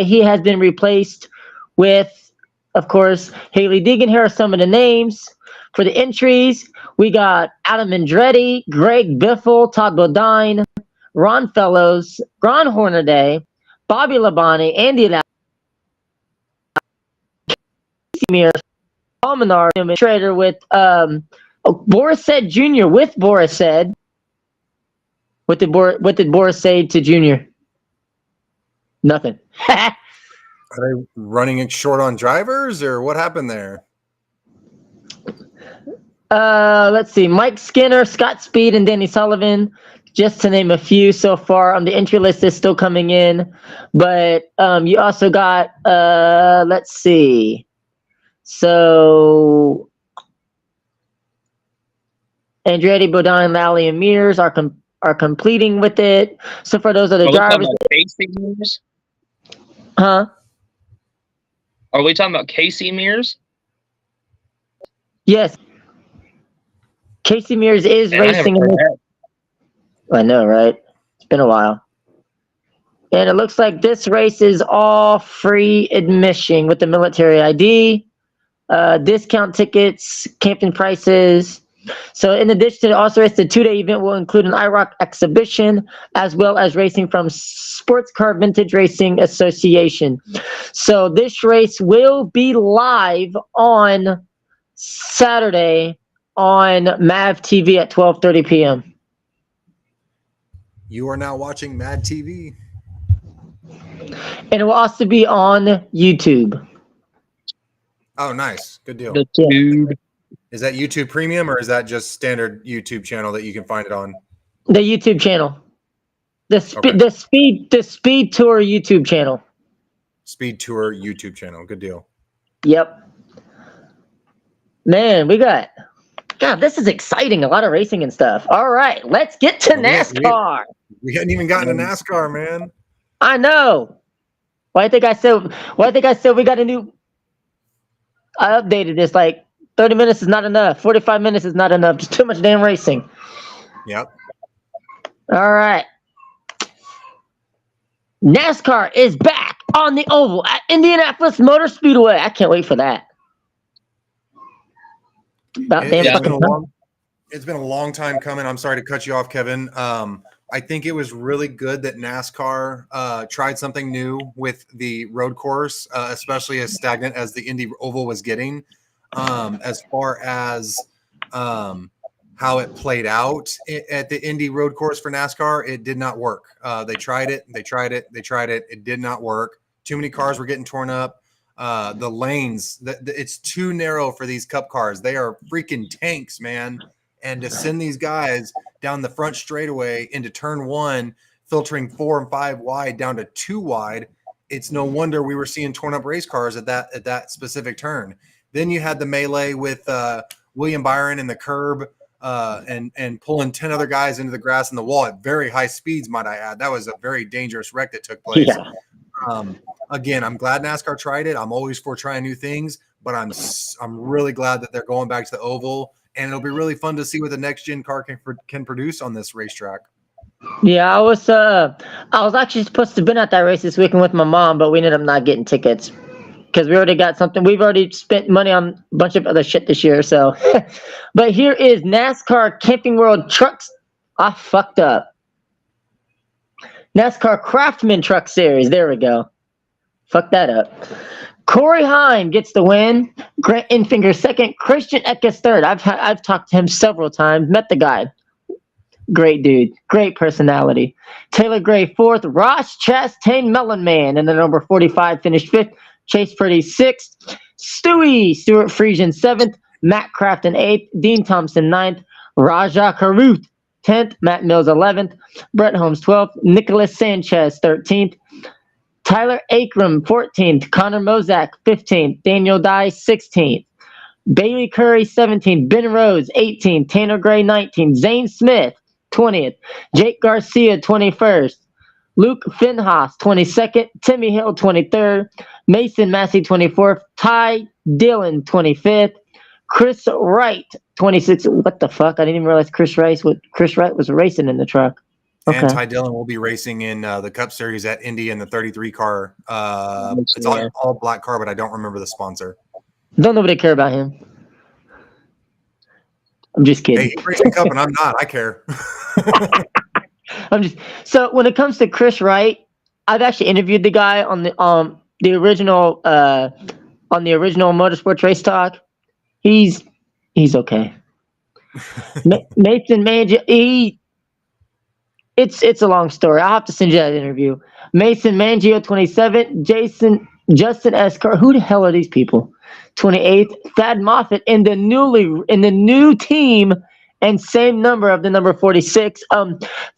he has been replaced with, of course, Haley Deegan. Here are some of the names for the entries. We got Adam Andretti, Greg Biffle, Todd Bodine, Ron Fellows, Ron Hornaday, Bobby Labonte, Andy Mears, Paul Menard, Schrader with Boris Said Jr. with Boris Said. What did Boris say to Jr.? Nothing. Are they running it short on drivers, or what happened there? Let's see. Mike Skinner, Scott Speed, and Danny Sullivan, just to name a few so far. The entry list is still coming in, but you also got let's see. So Andretti, Bodine, Lally, and Mears are completing with it. So for those other drivers, Casey Mears? huh? Are we talking about Casey Mears? Yes. Casey Mears is Man, I haven't racing. heard that. I know, right? It's been a while. And it looks like this race is all free admission with the military ID, discount tickets, camping prices. So in addition to also race, the 2-day event will include an IROC exhibition as well as racing from Sports Car Vintage Racing Association. So this race will be live on Saturday on Mav TV at 12:30 p.m. You are now watching Mad TV. And it will also be on YouTube. Oh, nice. Good deal. The tube. Is that YouTube Premium or is that just standard YouTube channel that you can find it on? The YouTube channel. The Speed Tour YouTube channel. Speed Tour YouTube channel. Good deal. Yep. Man, God, this is exciting. A lot of racing and stuff. All right, let's get to NASCAR. We hadn't even gotten to NASCAR, man. I know. Why I think I said we got a new. I updated this. Like 30 minutes is not enough. 45 minutes is not enough. Just too much damn racing. Yep. All right. NASCAR is back on the oval at Indianapolis Motor Speedway. I can't wait for that. About damn It's fucking been a long, it's been a long time coming. I'm sorry to cut you off, Kevin. I think it was really good that NASCAR tried something new with the road course, especially as stagnant as the Indy Oval was getting. As far as how it played out at the Indy road course for NASCAR, it did not work. They tried it. It did not work. Too many cars were getting torn up. The lanes, it's too narrow for these cup cars. They are freaking tanks, man. And to send these guys down the front straightaway into turn one, filtering 4 and 5 wide down to 2 wide, it's no wonder we were seeing torn up race cars at that specific turn. Then you had the melee with William Byron and the curb and pulling 10 other guys into the grass and the wall at very high speeds, might I add. That was a very dangerous wreck that took place. Yeah. Again, I'm glad NASCAR tried it. I'm always for trying new things, but I'm really glad that they're going back to the oval, and it'll be really fun to see what the next gen car can produce on this racetrack. Yeah, I was actually supposed to have been at that race this weekend with my mom, but we ended up not getting tickets because we already got something. We've already spent money on a bunch of other shit this year. So, but here is NASCAR Camping World Trucks. I fucked up. NASCAR Craftsman Truck Series. There we go. Fuck that up. Corey Heim gets the win. Grant Enfinger second. Christian Eckes third. I've talked to him several times. Met the guy. Great dude. Great personality. Taylor Gray fourth. Ross Chastain Melonman in the number 45 finished fifth. Chase Purdy sixth. Stuart Friesian seventh. Matt Crafton eighth. Dean Thompson ninth. Raja Karuth 10th. Matt Mills 11th. Brett Holmes 12th. Nicholas Sanchez 13th. Tyler Akram 14th. Connor Mozak 15th. Daniel Dye 16th. Bailey Curry 17th. Ben Rose 18th. Tanner Gray 19th. Zane Smith 20th. Jake Garcia 21st. Luke Finhaas 22nd. Timmy Hill 23rd. Mason Massey 24th. Ty Dillon 25th. Chris Wright 26th. What the fuck? I didn't even realize Chris Wright was racing in the truck. Okay. And Ty Dillon will be racing in the Cup Series at Indy in the 33 car. It's all black car, but I don't remember the sponsor. Don't nobody care about him. I'm just kidding. Hey, he's racing Cup and I'm not. I care. So when it comes to Chris Wright, I've actually interviewed the guy on the original Motorsports Race Talk. He's okay. Mason Mangio, it's a long story. I'll have to send you that interview. Mason Mangio 27th, Justin Escar. Who the hell are these people? 28th, Thad Moffitt in the new team and same number of the number 46.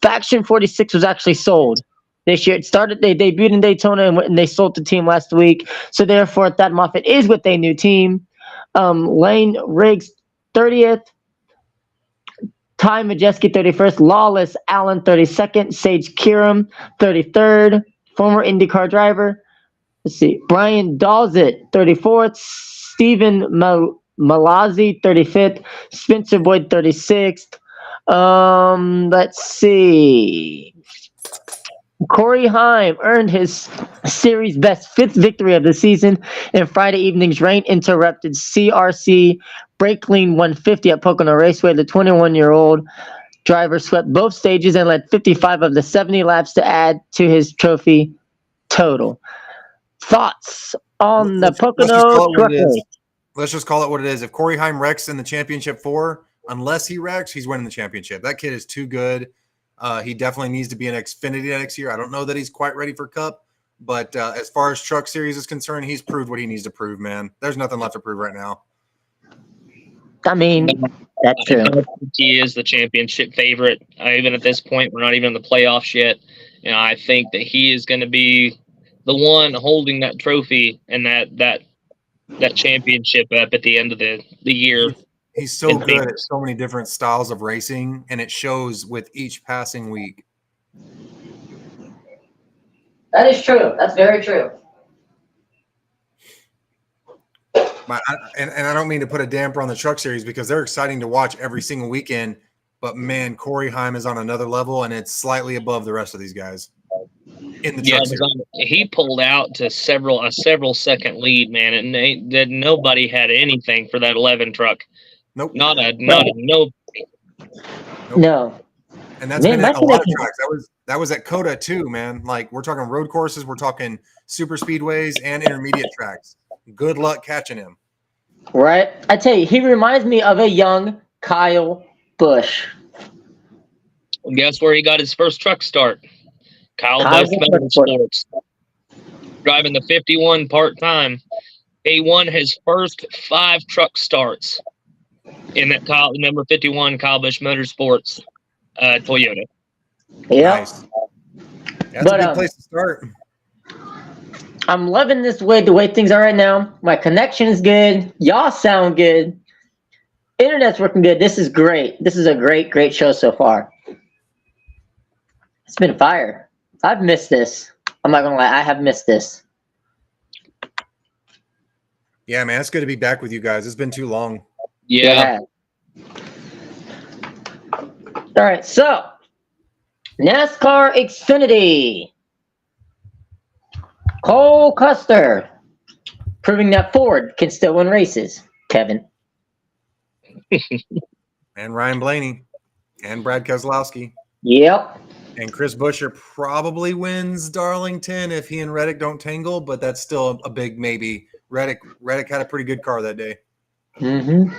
Faction 46 was actually sold this year. They debuted in Daytona and they sold the team last week. So therefore, Thad Moffitt is with a new team. Lane Riggs 30th. Ty Majeski 31st. Lawless Allen 32nd. Sage Kiram 33rd. Former IndyCar driver. Let's see. Brian Dawsett 34th. Stephen Malazzi 35th. Spencer Boyd 36th. Let's see. Corey Heim earned his series best 5th victory of the season in Friday evening's rain-interrupted CRC Breaklean 150 at Pocono Raceway. The 21-year-old driver swept both stages and led 55 of the 70 laps to add to his trophy total. Thoughts on the Pocono truck race? Let's just call it what it is. If Corey Heim wrecks in the championship 4, unless he wrecks, he's winning the championship. That kid is too good. He definitely needs to be in Xfinity next year. I don't know that he's quite ready for Cup, but as far as Truck Series is concerned, he's proved what he needs to prove, man. There's nothing left to prove right now. I mean, that's true. I think he is the championship favorite. Even at this point, we're not even in the playoffs yet. I think that he is going to be the one holding that trophy and that championship up at the end of the year. He's so good at so many different styles of racing, and it shows with each passing week. That is true. That's very true. And I don't mean to put a damper on the Truck Series because they're exciting to watch every single weekend. But man, Corey Heim is on another level, and it's slightly above the rest of these guys in the Truck Series. He pulled out to a several second lead, man, and nobody had anything for that 11 truck. Nope. No. And that's been at a lot of tracks. That was at COTA too, man. Like we're talking road courses, we're talking super speedways and intermediate tracks. Good luck catching him. Right. I tell you, he reminds me of a young Kyle Busch. Guess where he got his first truck start? Kyle Busch Motorsports. Driving the 51 part-time. He won his first 5 truck starts in that number 51 Kyle Busch Motorsports Toyota. Yeah. Nice. That's a good place to start. I'm loving the way things are right now. My connection is good. Y'all sound good. Internet's working good. This is great. This is a great show so far. It's been fire. I've missed this. I'm not gonna lie. I have missed this. Yeah, man. It's good to be back with you guys. It's been too long. Yeah. All right. So, NASCAR Xfinity. Cole Custer proving that Ford can still win races. Kevin. And Ryan Blaney and Brad Keselowski. Yep. And Chris Buescher probably wins Darlington if he and Reddick don't tangle, but that's still a big maybe. Reddick had a pretty good car that day. Mm-hmm.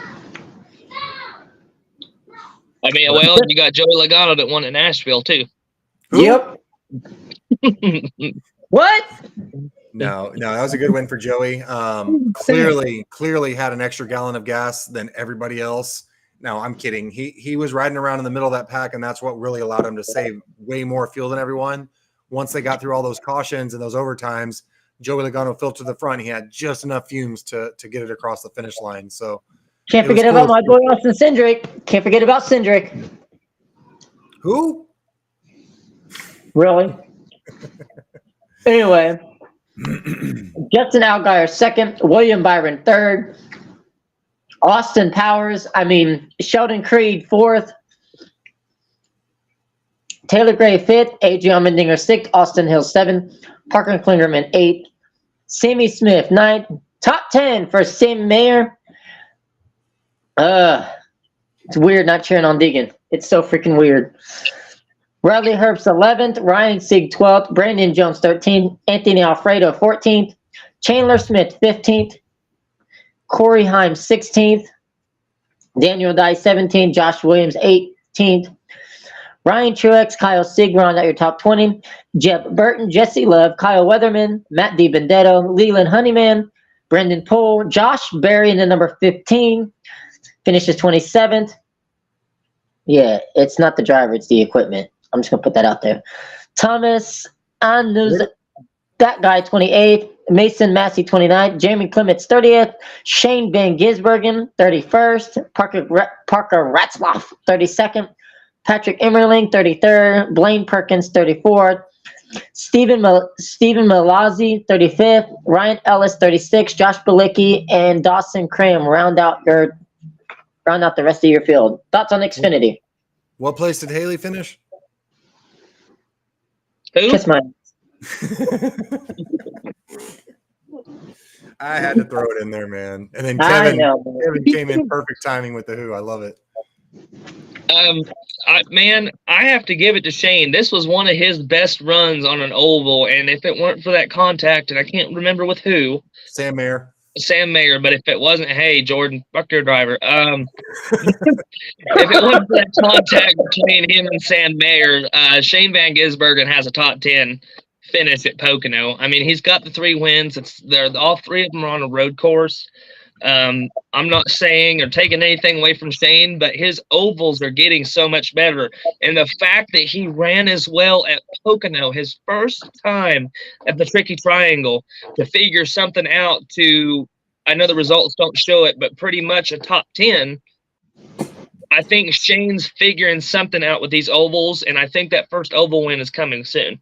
I mean, well, you got Joey Logano that won at Nashville too. Who? Yep. What? No, that was a good win for Joey. Clearly had an extra gallon of gas than everybody else. No, I'm kidding. He was riding around in the middle of that pack, and that's what really allowed him to save way more fuel than everyone. Once they got through all those cautions and those overtimes, Joey Logano filled to the front. He had just enough fumes to get it across the finish line. So can't forget about my boy Austin Cindric. Can't forget about Cindric. Who? Really? Anyway, Justin Allgaier second, William Byron third, Austin Powers, Sheldon Creed fourth, Taylor Gray fifth, Adrian Mendinger sixth, Austin Hill seventh, Parker Klingerman eighth, Sammy Smith ninth, top 10 for Sam Mayer. It's weird not cheering on Deegan. It's so freaking weird. Bradley Herbst 11th, Ryan Sieg 12th, Brandon Jones 13th, Anthony Alfredo 14th, Chandler Smith 15th, Corey Heim 16th, Daniel Dye 17th, Josh Williams 18th, Ryan Truex, Kyle Sieg round out your top 20, Jeb Burton, Jesse Love, Kyle Weatherman, Matt DiBenedetto, Leland Honeyman, Brendan Poole, Josh Berry in the number 15, finishes 27th. Yeah, it's not the driver, it's the equipment. I'm just going to put that out there. Thomas Anus, that guy, 28th. Mason Massey, 29th. Jeremy Clements, 30th. Shane Van Gisbergen, 31st. Parker Ratzlaff, 32nd. Patrick Emmerling, 33rd. Blaine Perkins, 34th. Stephen Malazzi, 35th. Ryan Ellis, 36th. Josh Bilicki and Dawson Cram round out the rest of your field. Thoughts on Xfinity? What place did Haley finish? Who? Kiss my. I had to throw it in there, man. And then Kevin came in perfect timing with the who. I love it. I have to give it to Shane. This was one of his best runs on an oval, and if it weren't for that contact, and I can't remember with who, Sam Mayer. Sam Mayer, but if it wasn't, hey Jordan, fuck your driver. If it wasn't for that contact between him and Sam Mayer, Shane Van Gisbergen has a top 10 finish at Pocono. I mean, he's got the 3 wins. They're all 3 of them are on a road course. I'm not saying or taking anything away from Shane, but his ovals are getting so much better. And the fact that he ran as well at Pocono, his first time at the Tricky Triangle, to figure something out I know the results don't show it, but pretty much a top 10. I think Shane's figuring something out with these ovals, and I think that first oval win is coming soon.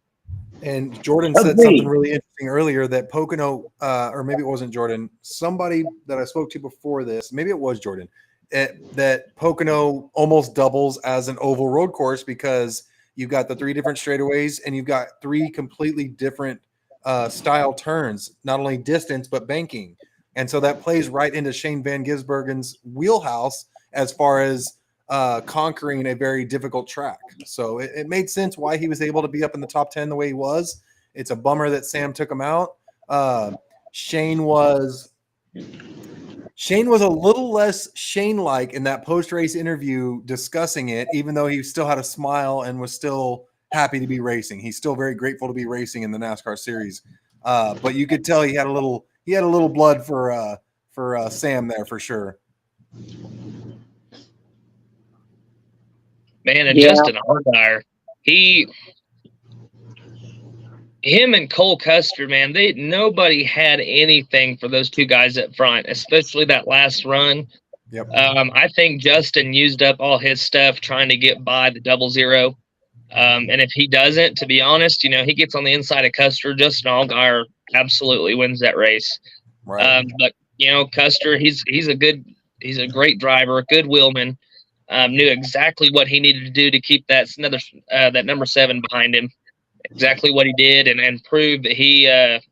And Jordan said something really interesting earlier that Pocono, or maybe it wasn't Jordan, somebody that I spoke to before this, maybe it was Jordan, that Pocono almost doubles as an oval road course because you've got the 3 different straightaways and you've got 3 completely different style turns, not only distance, but banking. And so that plays right into Shane Van Gisbergen's wheelhouse as far as conquering a very difficult track. So it made sense why he was able to be up in the top 10 the way he was. It's a bummer that Sam took him out. Shane was a little less Shane-like in that post-race interview discussing it, even though he still had a smile and was still happy to be racing. He's still very grateful to be racing in the NASCAR series. But you could tell he had a little blood for Sam there for sure. Man, and Justin Allgaier, him and Cole Custer, man, nobody had anything for those 2 guys up front, especially that last run. Yep. I think Justin used up all his stuff trying to get by the 00. And if he doesn't, to be honest, he gets on the inside of Custer. Justin Allgaier absolutely wins that race. Right. But Custer, he's a great driver, a good wheelman. Knew exactly what he needed to do to keep that number 7 behind him. Exactly what he did, and proved that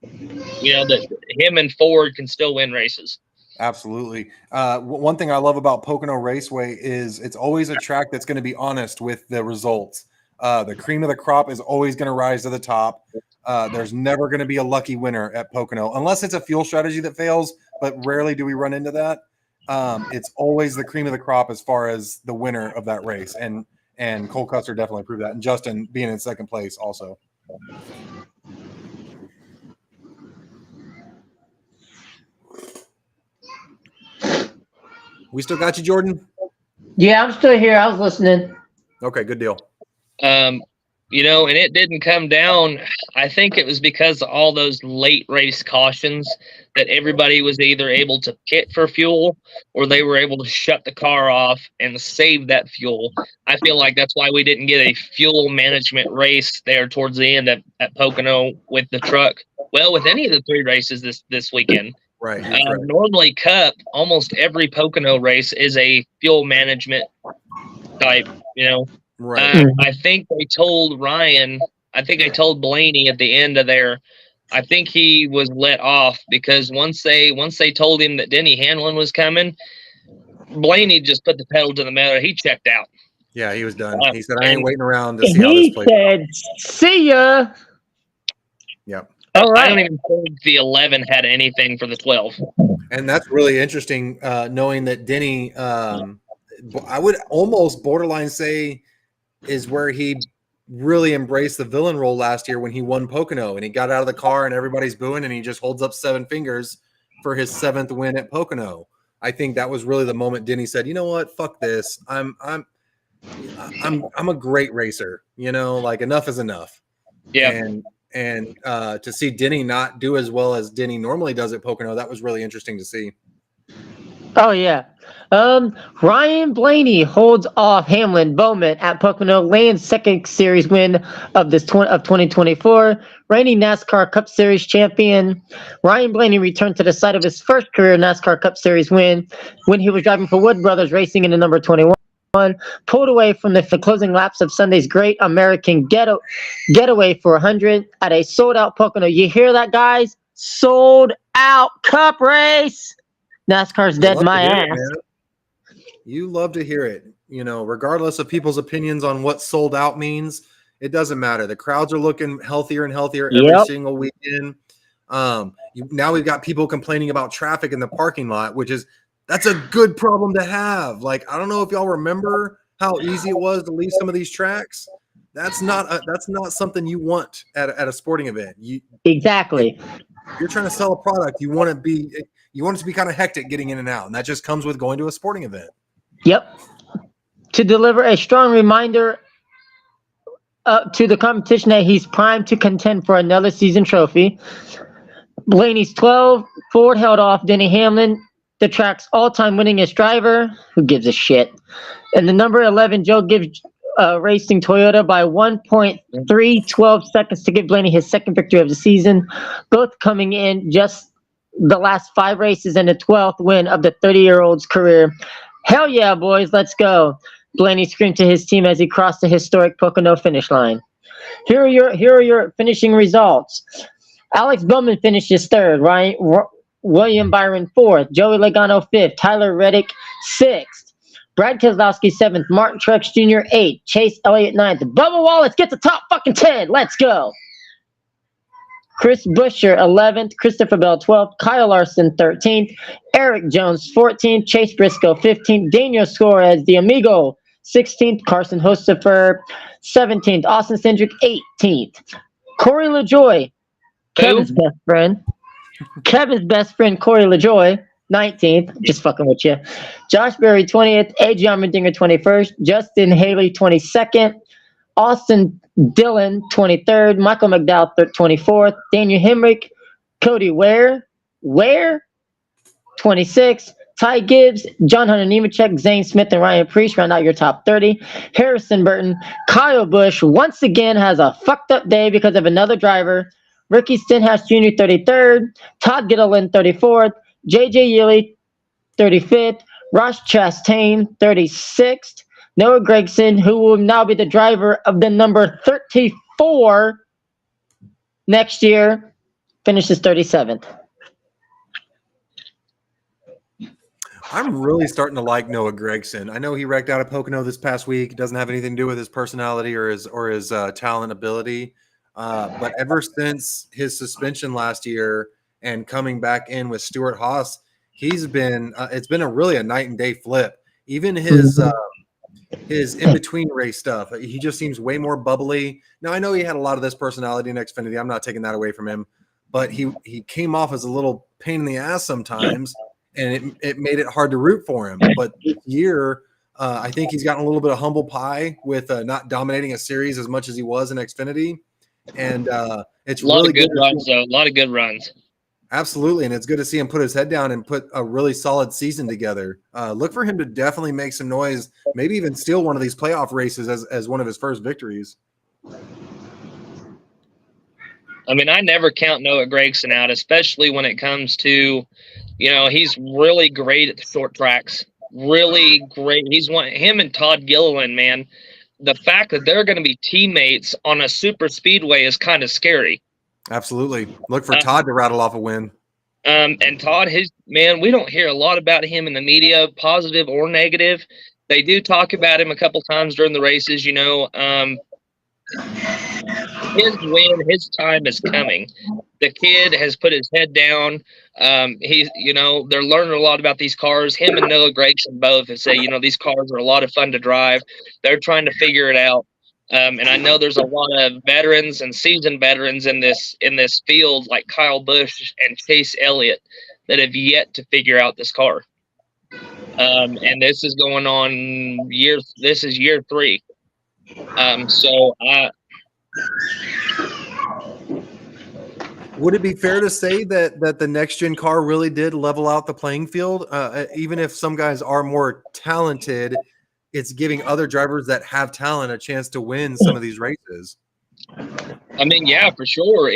that him and Ford can still win races. Absolutely. One thing I love about Pocono Raceway is it's always a track that's going to be honest with the results. The cream of the crop is always going to rise to the top. There's never going to be a lucky winner at Pocono, unless it's a fuel strategy that fails, but rarely do we run into that. It's always the cream of the crop as far as the winner of that race. And Cole Custer definitely proved that. And Justin being in second place also. We still got you, Jordan? Yeah, I'm still here. I was listening. Okay, good deal. And it didn't come down. I think it was because of all those late race cautions that everybody was either able to pit for fuel or they were able to shut the car off and save that fuel. I feel like that's why we didn't get a fuel management race there towards the end at Pocono with the truck. Well, with any of the 3 races this weekend. Right. Normally Cup, almost every Pocono race is a fuel management type, Right. I think they told Ryan, I think I told Blaney at the end of there, I think he was let off because once they told him that Denny Hamlin was coming, Blaney just put the pedal to the metal. He checked out. Yeah, he was done. He said, I ain't waiting around to see how this He plays. said, "See ya." Yep. All I don't right. even think the 11 had anything for the 12. And that's really interesting, knowing that Denny, I would almost borderline say, is where he really embraced the villain role last year when he won Pocono and he got out of the car and everybody's booing and he just holds up 7 fingers for his 7th win at Pocono. I think that was really the moment Denny said, "You know what? Fuck this. I'm a great racer. Like enough is enough." Yeah. And to see Denny not do as well as Denny normally does at Pocono, that was really interesting to see. Oh yeah. Ryan Blaney holds off Hamlin Bowman at Pocono, lands second series win of 2024. Reigning NASCAR Cup Series champion Ryan Blaney returned to the site of his first career NASCAR Cup Series win when he was driving for Wood Brothers Racing in the number 21. Pulled away from the closing laps of Sunday's Great American Getaway for 100 at a sold-out Pocono. You hear that, guys? Sold out Cup race. NASCAR's dead my ass. You love to hear it. Regardless of people's opinions on what sold out means, it doesn't matter. The crowds are looking healthier and healthier every single weekend. Now we've got people complaining about traffic in the parking lot, that's a good problem to have. Like, I don't know if y'all remember how easy it was to leave some of these tracks. That's not something you want at a sporting event. Exactly. You're trying to sell a product. You want it to be kind of hectic getting in and out, and that just comes with going to a sporting event. Yep. To deliver a strong reminder to the competition that he's primed to contend for another season trophy. Blaney's 12, Ford held off Denny Hamlin, the track's all-time winningest driver. Who gives a shit? And the number 11, Joe Gibbs Racing Toyota by 1.312 seconds to give Blaney his second victory of the season, both coming in just the last 5 races and the 12th win of the 30-year-old's career. Hell yeah, boys, let's go. Blaney screamed to his team as he crossed the historic Pocono finish line. Here are your finishing results. Alex Bowman finishes 3rd, William Byron 4th, Joey Logano 5th, Tyler Reddick 6th, Brad Keselowski 7th, Martin Truex Jr. 8th, Chase Elliott 9th, Bubba Wallace gets the top fucking 10. Let's go. Chris Buescher 11th, Christopher Bell 12th, Kyle Larson 13th, Eric Jones 14th, Chase Briscoe 15th, Daniel Suarez, the Amigo 16th, Carson Hostefer 17th, Austin Cindric 18th, Corey LaJoie, Kevin's best friend, Corey LaJoie 19th, just fucking with you. Josh Berry 20th, Adrian Mendinger 21st, Justin Haley 22nd, Austin Dillon 23rd, Michael McDowell 24th, Daniel Hemrick, Cody Ware 26th, Ty Gibbs, John Hunter Nemechek, Zane Smith, and Ryan Preece round out your top 30. Harrison Burton, Kyle Busch once again has a fucked up day because of another driver. Ricky Stenhouse Jr. 33rd, Todd Gittleland 34th, JJ Yeley 35th, Ross Chastain 36th, Noah Gragson, who will now be the driver of the number 34 next year, finishes 37th. I'm really starting to like Noah Gragson. I know he wrecked out at Pocono this past week. It doesn't have anything to do with his personality or his talent ability. But ever since his suspension last year and coming back in with Stuart Haas, he's been it's been a night and day flip. Even his in between race stuff, he just seems way more bubbly. Now I know he had a lot of this personality in Xfinity. I'm not taking that away from him, but he came off as a little pain in the ass sometimes, and it made it hard to root for him. But this year, I think he's gotten a little bit of humble pie with not dominating a series as much as he was in Xfinity. And it's a lot really of good runs, though. A lot of good runs. Absolutely, and it's good to see him put his head down and put a really solid season together. Look for him to definitely make some noise, maybe even steal one of these playoff races as one of his first victories. I mean, I never count Noah Gragson out, especially when it comes to, he's really great at the short tracks. Really great. Him and Todd Gilliland, man. The fact that they're going to be teammates on a super speedway is kind of scary. Absolutely. Look for Todd to rattle off a win. And Todd, we don't hear a lot about him in the media, positive or negative. They do talk about him a couple times during the races, his win, his time is coming. The kid has put his head down. They're learning a lot about these cars. Him and Noah Gragson both have said, these cars are a lot of fun to drive. They're trying to figure it out. And I know there's a lot of veterans and seasoned veterans in this field, like Kyle Busch and Chase Elliott, that have yet to figure out this car. And this is going on this is year 3. Would it be fair to say that the next gen car really did level out the playing field? Even if some guys are more talented, it's giving other drivers that have talent a chance to win some of these races. I mean, yeah, for sure.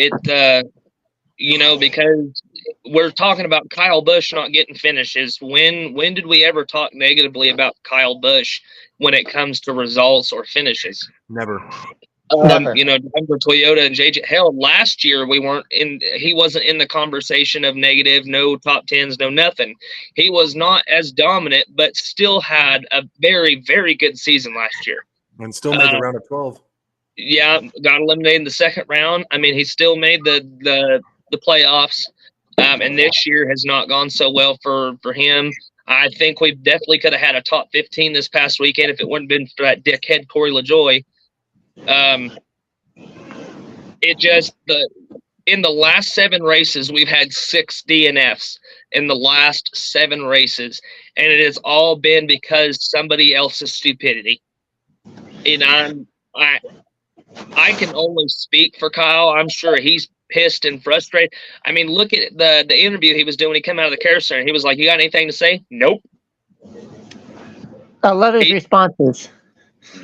Because we're talking about Kyle Busch not getting finishes. When did we ever talk negatively about Kyle Busch when it comes to results or finishes? Never. Denver Toyota and JJ. Hell, last year he wasn't in the conversation of negative, no top 10s, no nothing. He was not as dominant, but still had a very, very good season last year. And still made the round of 12. Yeah, got eliminated in the second round. I mean, he still made the the playoffs. And this year has not gone so well for him. I think we definitely could have had a top 15 this past weekend if it wouldn't been for that dickhead Corey LaJoie. In the last 7 races, we've had 6 DNFs in the last 7 races, and it has all been because somebody else's stupidity. And I can only speak for Kyle. I'm sure he's pissed and frustrated. I mean, look at the interview he was doing when he came out of the care center. He was like, "You got anything to say?" Nope. I love his responses.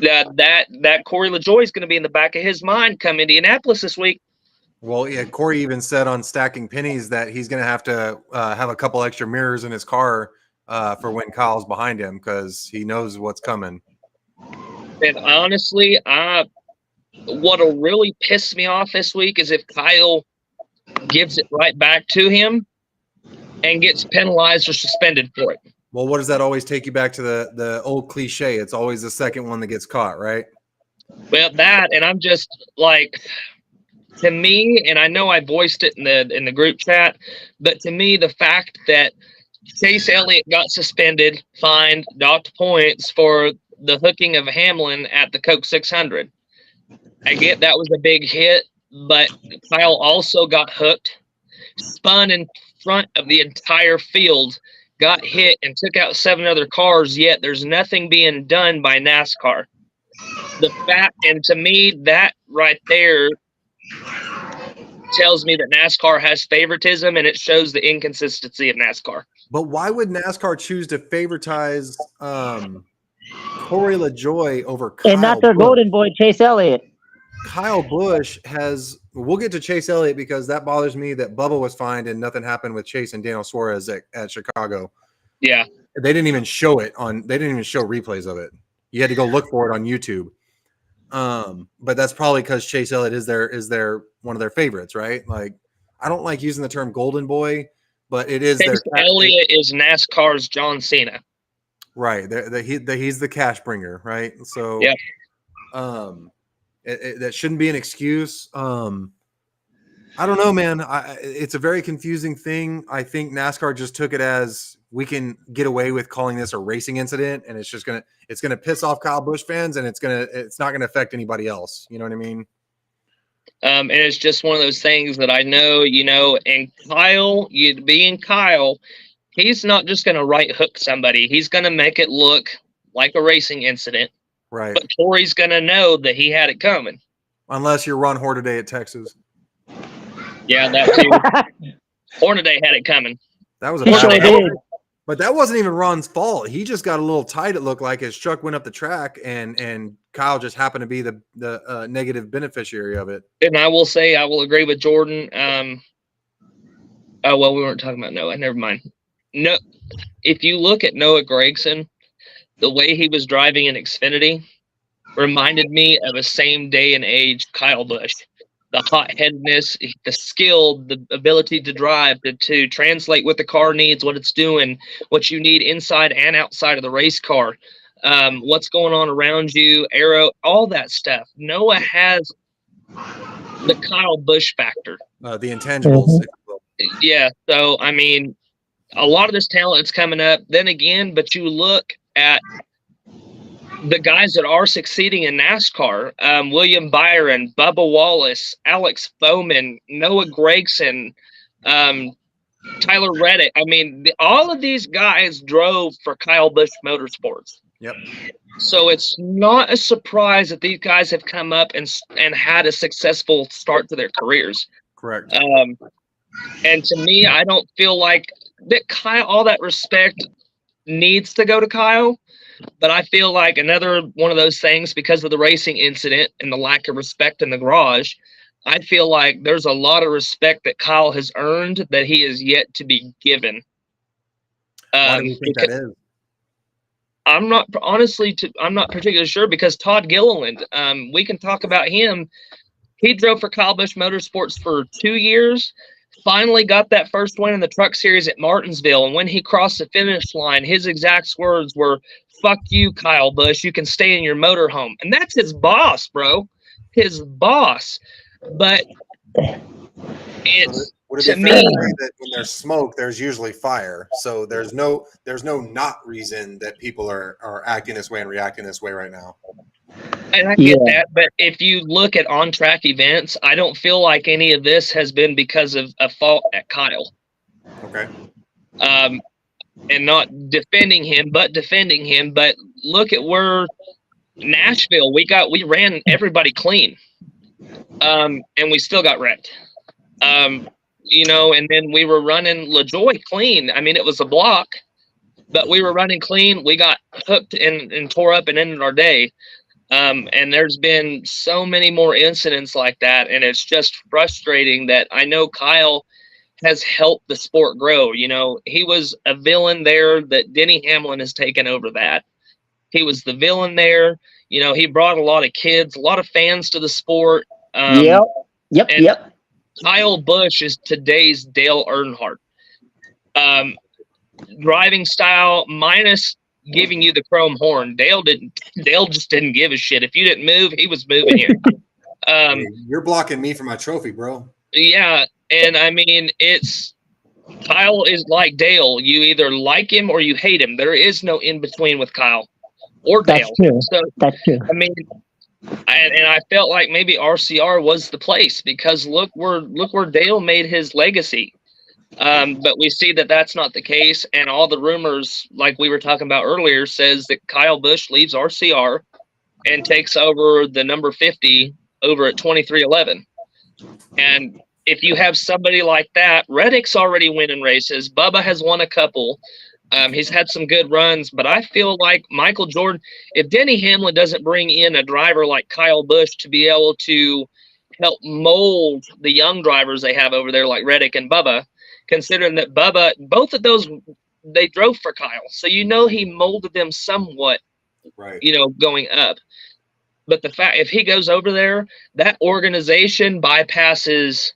That Corey LaJoie is going to be in the back of his mind come Indianapolis this week. Well, yeah, Corey even said on Stacking Pennies that he's going to have a couple extra mirrors in his car for when Kyle's behind him because he knows what's coming. And honestly, what'll really piss me off this week is if Kyle gives it right back to him and gets penalized or suspended for it. Well, what does that always take you back to the old cliche? It's always the second one that gets caught, right? Well, that, and I'm just like, to me, and I know I voiced it in the group chat, but to me, the fact that Chase Elliott got suspended, fined, docked points for the hooking of Hamlin at the Coke 600. I get that was a big hit, but Kyle also got hooked, spun in front of the entire field, got hit, and took out 7 other cars, yet there's nothing being done by NASCAR. And to me, that right there tells me that NASCAR has favoritism, and it shows the inconsistency of NASCAR. But why would NASCAR choose to favoritize Corey LaJoie over Kyle And not their Busch? golden boy, Chase Elliott. Kyle Busch we'll get to Chase Elliott because that bothers me that Bubba was fined and nothing happened with Chase and Daniel Suarez at Chicago. Yeah. They didn't even show replays of it. You had to go look for it on YouTube. But that's probably because Chase Elliott is their one of their favorites, right? Like, I don't like using the term golden boy, but it is Chase Elliott is NASCAR's John Cena. Right. He's the cash bringer, right? So yeah. That shouldn't be an excuse. I don't know, man. It's a very confusing thing. I think NASCAR just took it as we can get away with calling this a racing incident, and it's gonna piss off Kyle Busch fans, and it's not gonna affect anybody else. You know what I mean? And it's just one of those things that I know, and Kyle, being Kyle, he's not just gonna right hook somebody. He's gonna make it look like a racing incident. Right. But Corey's going to know that he had it coming. Unless you're Ron Hornaday at Texas. Yeah, that too. Hornaday had it coming. That was but that wasn't even Ron's fault. He just got a little tight, it looked like, as Chuck went up the track, and Kyle just happened to be the negative beneficiary of it. And I will say, I will agree with Jordan. We weren't talking about Noah. Never mind. No, if you look at Noah Gragson, the way he was driving an Xfinity reminded me of a same day and age Kyle Busch. The hot-headedness, the skill, the ability to drive, to translate what the car needs, what it's doing, what you need inside and outside of the race car, what's going on around you, aero, all that stuff. Noah has the Kyle Busch factor. The intangibles. Yeah, so, I mean, a lot of this talent is coming up. Then again, but you look at the guys that are succeeding in NASCAR, William Byron, Bubba Wallace, Alex Bowman, Noah Gragson, Tyler Reddick. I mean, all of these guys drove for Kyle Busch Motorsports. Yep. So it's not a surprise that these guys have come up and had a successful start to their careers. Correct. And to me, I don't feel like that Kyle, all that respect needs to go to Kyle, but I feel like another one of those things, because of the racing incident and the lack of respect in the garage, I feel like there's a lot of respect that Kyle has earned that he is yet to be given. Why do you think that is? I'm not particularly sure, because Todd Gilliland, we can talk about him. He drove for Kyle Busch Motorsports for 2 years. Finally got that first win in the Truck Series at Martinsville, and when he crossed the finish line, his exact words were, "Fuck you, Kyle Busch. You can stay in your motorhome." And that's his boss, bro. His boss. But Would To it be fair to me- say that when there's smoke, there's usually fire? So there's no not reason that people are acting this way and reacting this way right now. And I get that, but if you look at on-track events, I don't feel like any of this has been because of a fault at Kyle. Okay. And not defending him, but look at where Nashville, we ran everybody clean. And we still got wrecked. You know, and then we were running LaJoy clean. I mean, it was a block, but we were running clean. We got hooked and tore up and ended our day. And there's been so many more incidents like that. And it's just frustrating that I know Kyle has helped the sport grow. You know, he was a villain there that Denny Hamlin has taken over that. He was the villain there. You know, he brought a lot of kids, a lot of fans to the sport. Yep. Kyle Busch is today's Dale Earnhardt. Driving style minus giving you the chrome horn. Dale just didn't give a shit. If you didn't move, he was moving here. Hey, you're blocking me for my trophy, bro. Yeah, and I mean, Kyle is like Dale. You either like him or you hate him. There is no in between with Kyle or Dale. That's true. I mean, I felt like maybe RCR was the place because look where Dale made his legacy. But we see that that's not the case, and all the rumors, like we were talking about earlier, says that Kyle Busch leaves RCR and takes over the number 50 over at 2311. And if you have somebody like that, Reddick's already winning races. Bubba has won a couple. He's had some good runs, but I feel like Michael Jordan, if Denny Hamlin doesn't bring in a driver like Kyle Busch to be able to help mold the young drivers they have over there, like Reddick and Bubba, considering that Bubba, both of those, they drove for Kyle. So, you know, he molded them somewhat, Right. you know, going up. But the fact, if he goes over there, that organization bypasses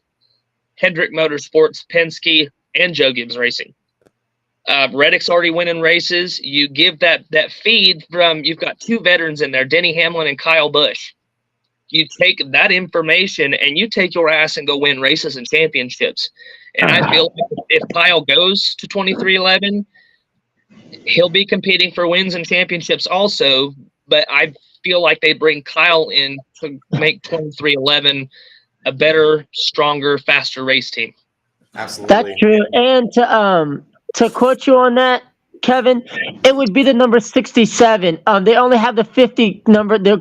Hendrick Motorsports, Penske, and Joe Gibbs Racing. Reddick's already winning races. You give that feed from, you've got two veterans in there, Denny Hamlin and Kyle Busch. You take that information and you take your ass and go win races and championships. And I feel like if Kyle goes to 2311, he'll be competing for wins and championships also. But I feel like they bring Kyle in to make 2311 a better, stronger, faster race team. Absolutely. That's true. And to quote you on that, Kevin, it would be the number 67. They only have the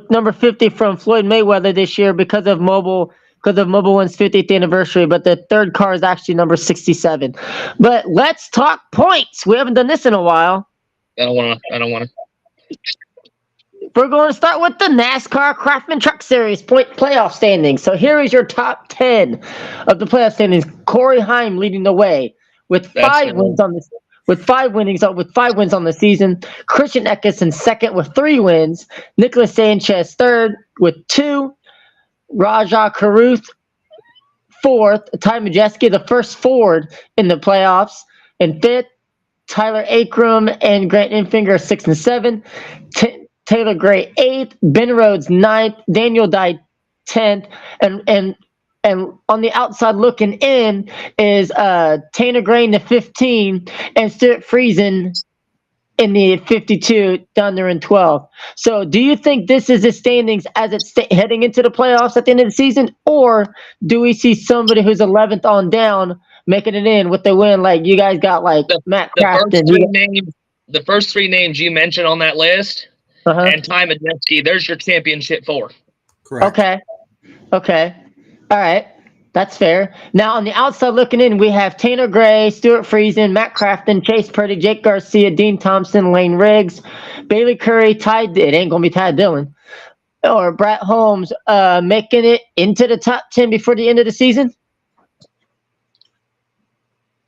number 50 from Floyd Mayweather this year because of Mobile One's 50th anniversary, but the third car is actually number 67. But let's talk points. We haven't done this in a while. I don't want to. We're going to start with the NASCAR Craftsman Truck Series point playoff standings. So here is your top 10 of the playoff standings. Corey Heim leading the way with five wins on the season. Christian Eckes in second with 3 wins. Nicholas Sanchez third with 2. Rajah Caruth fourth. Ty Majeski, the first Ford in the playoffs, in fifth. Tyler Akram and Grant Enfinger 6 and 7. Taylor Gray 8th. Ben Rhodes 9th. Daniel Dye 10th. And on the outside looking in is Tanner Gray in the 15 and Stuart Friesen in the 52 down there in 12. So do you think this is the standings as it's heading into the playoffs at the end of the season? Or do we see somebody who's 11th on down making it in with the win? Like you guys got like Matt Crafton. The first 3 names you mentioned on that list and Ty Majeski, there's your championship 4. Correct. Okay. All right. That's fair. Now, on the outside looking in, we have Tanner Gray, Stuart Friesen, Matt Crafton, Chase Purdy, Jake Garcia, Dean Thompson, Lane Riggs, Bailey Curry, it ain't going to be Ty Dillon, or Brett Holmes making it into the top 10 before the end of the season?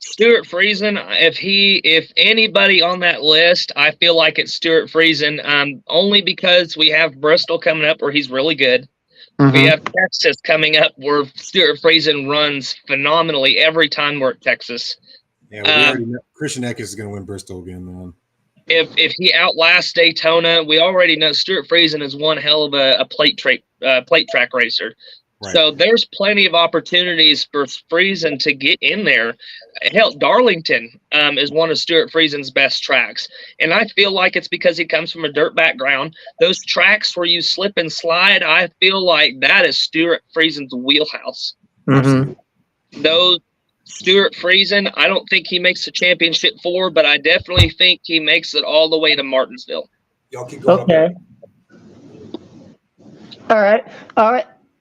Stuart Friesen, if anybody on that list, I feel like it's Stuart Friesen, only because we have Bristol coming up where he's really good. We have Texas coming up where Stuart Friesen runs phenomenally every time we're at Texas. Yeah, we already know Christian Eckes is going to win Bristol again, man. If he outlasts Daytona, we already know Stuart Friesen is one hell of a plate track racer. Right. So there's plenty of opportunities for Friesen to get in there. Hell, Darlington is one of Stuart Friesen's best tracks. And I feel like it's because he comes from a dirt background. Those tracks where you slip and slide, I feel like that is Stuart Friesen's wheelhouse. Those Stuart Friesen, I don't think he makes the championship 4, but I definitely think he makes it all the way to Martinsville. Y'all keep going. Okay. All right.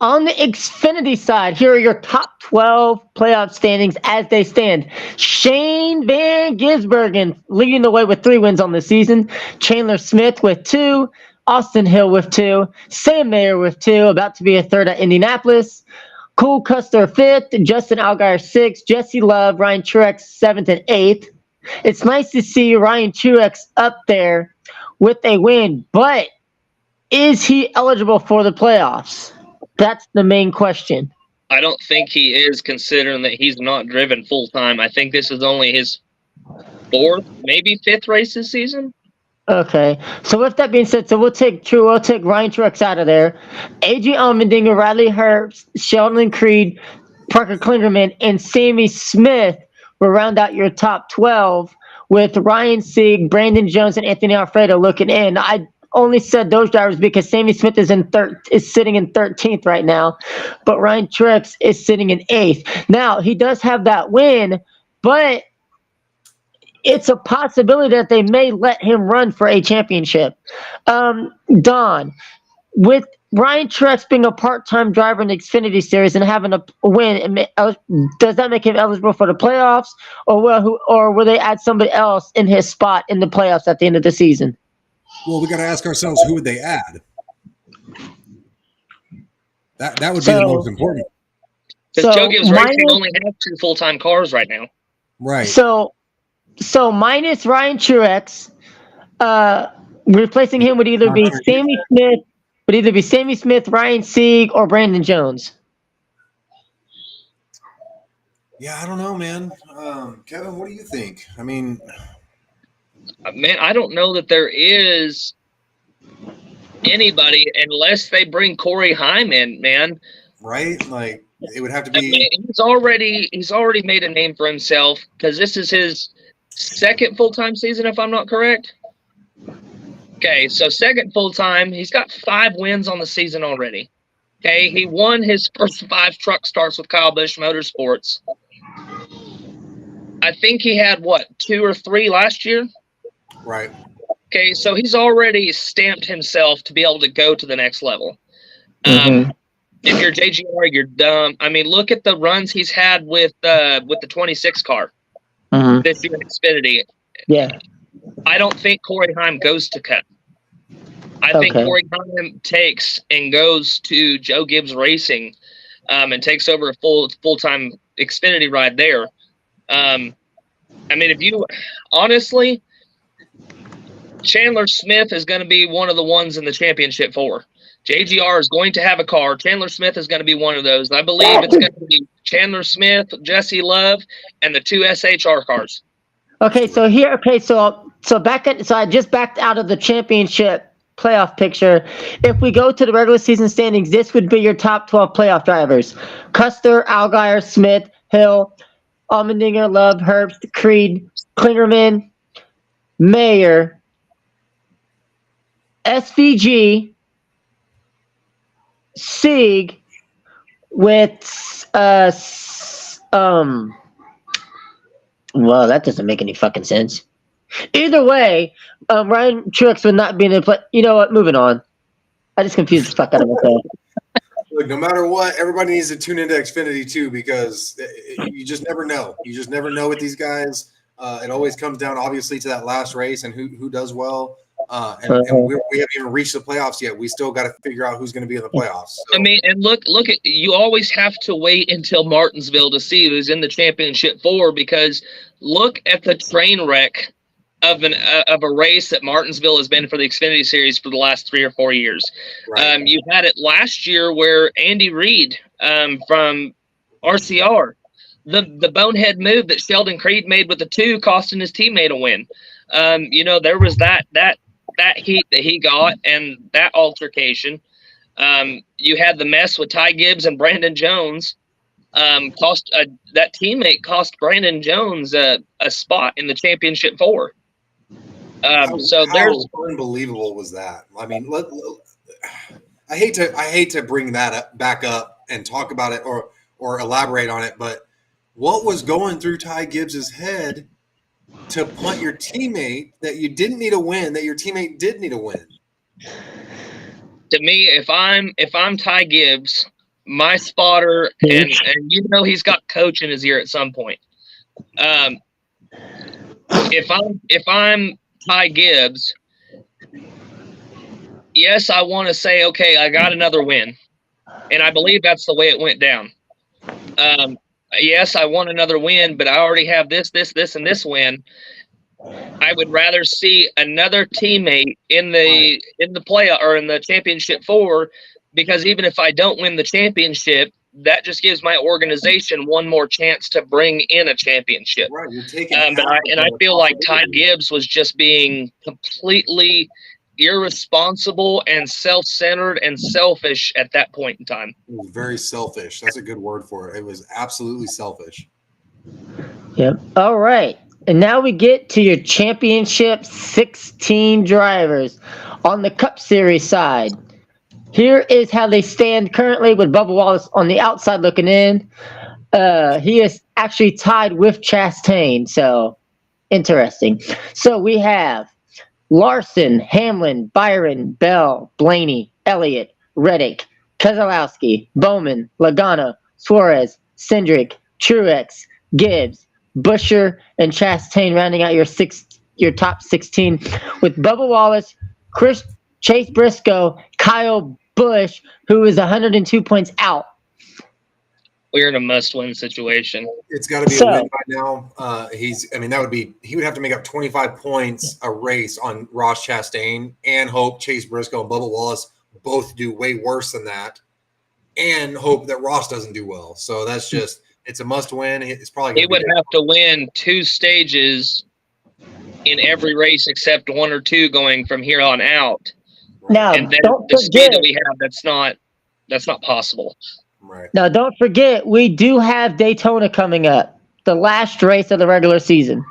On the Xfinity side, here are your top 12 playoff standings as they stand. Shane Van Gisbergen leading the way with 3 wins on the season. Chandler Smith with 2. Austin Hill with 2. Sam Mayer with 2. About to be a 3rd at Indianapolis. Cole Custer 5th. Justin Allgaier 6th. Jesse Love, Ryan Truex 7th and 8th. It's nice to see Ryan Truex up there with a win, but is he eligible for the playoffs? That's the main question. I don't think he is, considering that he's not driven full time. I think this is only his 4th, maybe 5th race this season. Okay. So with that being said, we'll take Ryan Truex out of there. AJ Allmendinger, Riley Herbst, Sheldon Creed, Parker Klingerman, and Sammy Smith will round out your top 12 with Ryan Sieg, Brandon Jones, and Anthony Alfredo looking in. I only said those drivers because Sammy Smith is sitting in 13th right now, but Ryan Truex is sitting in 8th. Now, he does have that win, but it's a possibility that they may let him run for a championship. Don, with Ryan Truex being a part-time driver in the Xfinity Series and having a win, does that make him eligible for the playoffs, or will they add somebody else in his spot in the playoffs at the end of the season? Well, we got to ask ourselves, who would they add? That would be the most important. Because Joe Gibbs Racing only has 2 full-time cars right now. Right. So minus Ryan Truex, replacing him would either be Sammy Smith, Ryan Sieg, or Brandon Jones. Yeah, I don't know, man. Kevin, what do you think? I mean, man, I don't know that there is anybody unless they bring Corey Heim in, man. Right? Like, it would have to be. I mean, he's already made a name for himself because this is his 2nd full-time season, if I'm not correct. Okay, so 2nd full-time. He's got 5 wins on the season already. Okay, he won his first 5 truck starts with Kyle Busch Motorsports. I think he had, 2 or 3 last year? Right. Okay, so he's already stamped himself to be able to go to the next level. If you're JGR, you're dumb. I mean, look at the runs he's had with the 26 car this year in Xfinity. Yeah. I don't think Corey Heim goes to Cup. I think Corey Heim takes and goes to Joe Gibbs Racing and takes over a full-time Xfinity ride there. I mean, if you honestly, Chandler Smith is going to be one of the ones in the championship 4. JGR is going to have a car. Chandler Smith is going to be one of those. I believe it's going to be Chandler Smith, Jesse Love, and the 2 SHR cars. Okay, so I just backed out of the championship playoff picture. If we go to the regular season standings, this would be your top 12 playoff drivers: Custer, Allgaier, Smith, Hill, Allmendinger, Love, Herbst, Creed, Klingerman, Mayer, SVG, Sieg, with well, that doesn't make any fucking sense. Either way, Ryan Truex would not be in the play. You know what? Moving on. I just confused the fuck out of myself. Look, no matter what, everybody needs to tune into Xfinity too, because you just never know. You just never know with these guys. It always comes down, obviously, to that last race and who does well. And we haven't even reached the playoffs yet. We still got to figure out who's going to be in the playoffs. So. I mean, and look at, you always have to wait until Martinsville to see who's in the championship 4, because look at the train wreck of a race that Martinsville has been for the Xfinity Series for the last 3 or 4 years. Right. You had it last year where Andy Reid from RCR, the bonehead move that Sheldon Creed made with the 2, costing his teammate a win. There was that heat that he got and that altercation. You had the mess with Ty Gibbs and Brandon Jones. That teammate cost Brandon Jones a spot in the championship 4. How There's unbelievable was that? I mean, I hate to bring that back up and talk about it or elaborate on it, but what was going through Ty Gibbs's head to punt your teammate that you didn't need a win, that your teammate did need a win? To me, if I'm Ty Gibbs, my spotter, and he's got coach in his ear at some point. If I'm Ty Gibbs, yes, I want to say, okay, I got another win, and I believe that's the way it went down. Yes, I want another win, but I already have this, and this win. I would rather see another teammate in the play or in the championship 4, because even if I don't win the championship, that just gives my organization one more chance to bring in a championship. Right, you're taking. I feel like Ty Gibbs was just being completely irresponsible and self-centered and selfish at that point in time. It was very selfish. That's a good word for it. It was absolutely selfish. Yep. All right. And now we get to your championship 16 drivers on the Cup Series side. Here is how they stand currently with Bubba Wallace on the outside looking in. He is actually tied with Chastain, so interesting. So we have Larson, Hamlin, Byron, Bell, Blaney, Elliott, Reddick, Keselowski, Bowman, Logano, Suarez, Cindric, Truex, Gibbs, Buescher, and Chastain rounding out your top 16 with Bubba Wallace, Chase Briscoe, Kyle Busch, who is 102 points out. We're in a must-win situation. It's got to be a win by now. He would have to make up 25 points a race on Ross Chastain and hope Chase Briscoe and Bubba Wallace both do way worse than that, and hope that Ross doesn't do well. So that's just, it's a must-win. It's probably he would have to win 2 stages in every race except 1 or 2 going from here on out. Now, and then don't the speed forget that we have, that's not possible. Right. Now, don't forget, we do have Daytona coming up, the last race of the regular season.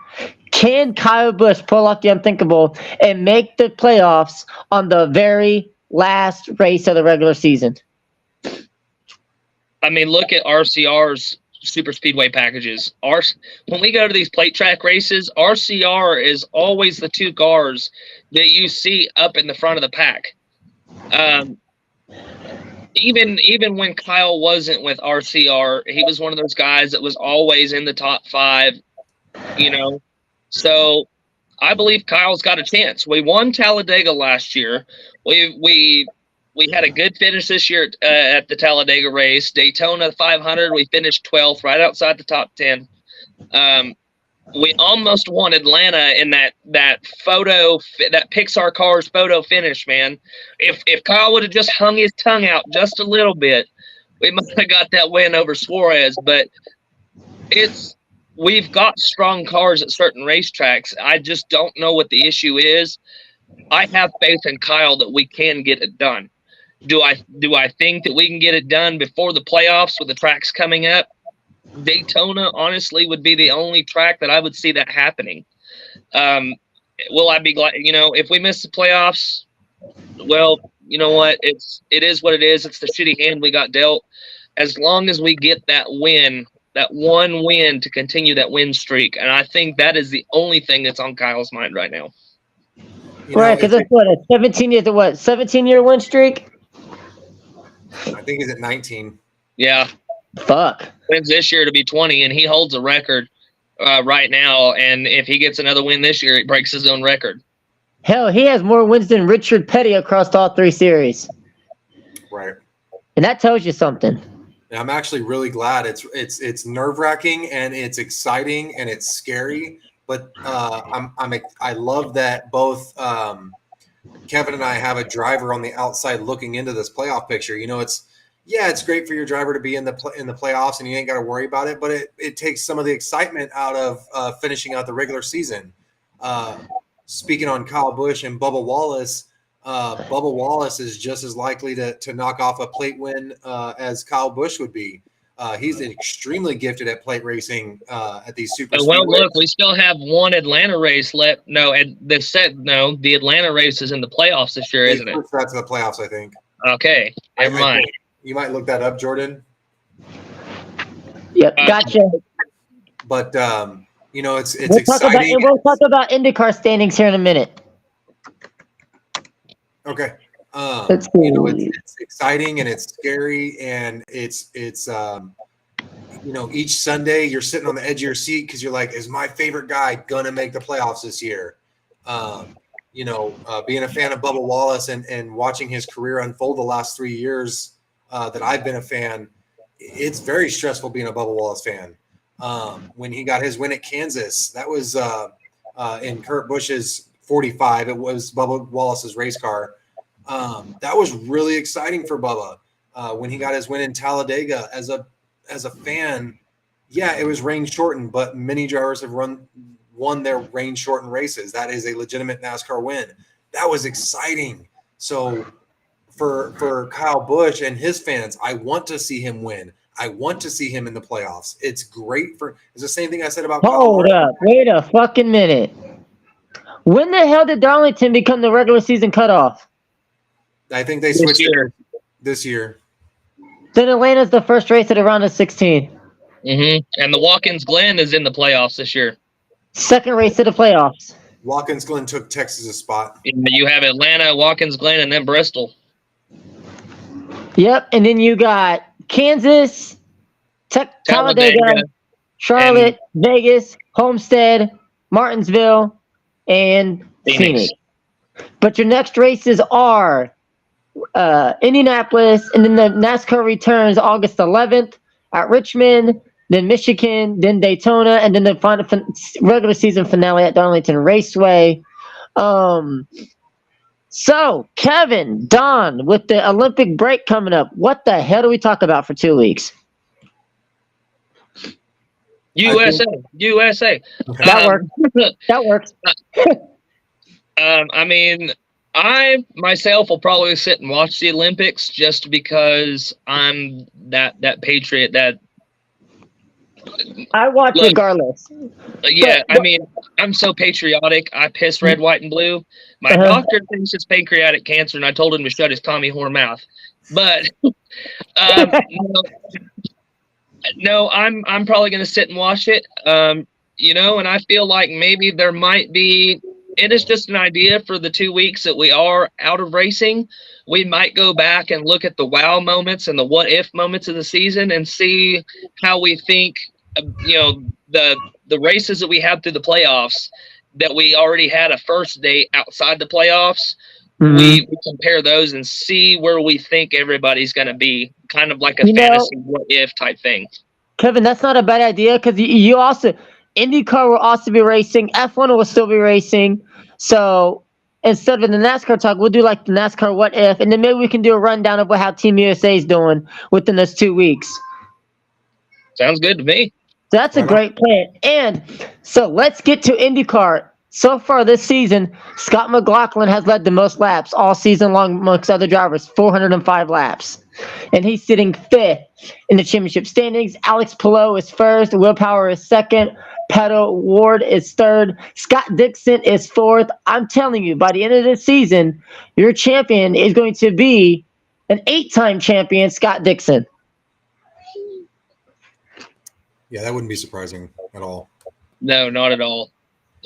Can Kyle Busch pull off the unthinkable and make the playoffs on the very last race of the regular season? I mean, look at RCR's super speedway packages. When we go to these plate track races, RCR is always the 2 cars that you see up in the front of the pack. Even when Kyle wasn't with RCR, he was one of those guys that was always in the top 5, So I believe Kyle's got a chance. We won Talladega last year. We had a good finish this year at the Talladega race. Daytona 500, we finished 12th, right outside the top 10. We almost won Atlanta in that photo, that Pixar Cars photo finish, man. If Kyle would have just hung his tongue out just a little bit, we might have got that win over Suarez. But we've got strong cars at certain racetracks. I just don't know what the issue is. I have faith in Kyle that we can get it done. Do I think that we can get it done before the playoffs with the tracks coming up? Daytona, honestly, would be the only track that I would see that happening. Will I be glad? If we miss the playoffs, well, you know what? It is what it is. It's the shitty hand we got dealt. As long as we get that win, that one win to continue that win streak, and I think that is the only thing that's on Kyle's mind right now. Right, because it's what, a 17-year win streak? I think he's at 19. Yeah. Fuck. Wins this year to be 20, and he holds a record right now. And if he gets another win this year, he breaks his own record. Hell, he has more wins than Richard Petty across all 3 series. Right. And that tells you something. And I'm actually really glad. It's nerve-wracking and it's exciting and it's scary. But I love that both Kevin and I have a driver on the outside looking into this playoff picture. It's great for your driver to be in the playoffs and you ain't got to worry about it, but it takes some of the excitement out of finishing out the regular season. Speaking on Kyle Busch and Bubba Wallace, Bubba Wallace is just as likely to knock off a plate win as Kyle Busch would be. He's extremely gifted at plate racing at these super Well, speedways. look, we still have one Atlanta race left. No, and the Atlanta race is in the playoffs this year, isn't it? That's the playoffs, I think. Okay, never mind. You might look that up, Jordan. Yep, gotcha. But it's We'll exciting. we'll talk about IndyCar standings here in a minute. Okay. Let's see. It's exciting and it's scary and it's each Sunday you're sitting on the edge of your seat because you're like, is my favorite guy gonna make the playoffs this year? Being a fan of Bubba Wallace and watching his career unfold the last 3 years that I've been a fan, it's very stressful being a Bubba Wallace fan. When he got his win at Kansas, that was in Kurt Busch's 45. It was Bubba Wallace's race car. That was really exciting for Bubba. When he got his win in Talladega, as a fan, yeah, it was rain shortened, but many drivers have won their rain shortened races. That is a legitimate NASCAR win. That was exciting. So for Kyle Busch and his fans, I want to see him win. I want to see him in the playoffs. It's great it's the same thing I said about Hold up. Wait a fucking minute. When the hell did Darlington become the regular season cutoff? I think they switched it this year. Then Atlanta's the first race at around the 16. Mm-hmm. And the Watkins Glen is in the playoffs this year. Second race of the playoffs. Watkins Glen took Texas' spot. You have Atlanta, Watkins Glen, and then Bristol. Yep, and then you got Kansas, Talladega, Charlotte, Vegas, Homestead, Martinsville, and Phoenix. But your next races are Indianapolis, and then the NASCAR returns August 11th at Richmond, then Michigan, then Daytona, and then the final regular season finale at Darlington Raceway. So, Kevin, Don, with the Olympic break coming up, what the hell do we talk about for 2 weeks? USA. That works. That works. I mean, I myself will probably sit and watch the Olympics just because I'm that patriot that. I watch regardless. Yeah, I mean, I'm so patriotic. I piss red, white, and blue. My doctor thinks it's pancreatic cancer, and I told him to shut his Tommy Horn mouth. But no, I'm probably going to sit and watch it. And I feel like maybe there might be. It is just an idea for the 2 weeks that we are out of racing. We might go back and look at the wow moments and the what if moments of the season and see how we think, the races that we had through the playoffs that we already had a first date outside the playoffs. Mm-hmm. We compare those and see where we think everybody's going to be, kind of like a fantasy what if type thing. Kevin, that's not a bad idea because you also IndyCar will also be racing. F1 will still be racing. So instead of the NASCAR talk, we'll do like the NASCAR what if, and then maybe we can do a rundown of how Team USA is doing within those 2 weeks. Sounds good to me. So that's a great plan. And so let's get to IndyCar. So far this season, Scott McLaughlin has led the most laps all season long amongst other drivers, 405 laps. And he's sitting 5th in the championship standings. Alex Palou is 1st. Will Power is 2nd. Pato Ward is 3rd. Scott Dixon is 4th. I'm telling you, by the end of the season, your champion is going to be an 8-time champion, Scott Dixon. Yeah, that wouldn't be surprising at all. No, not at all.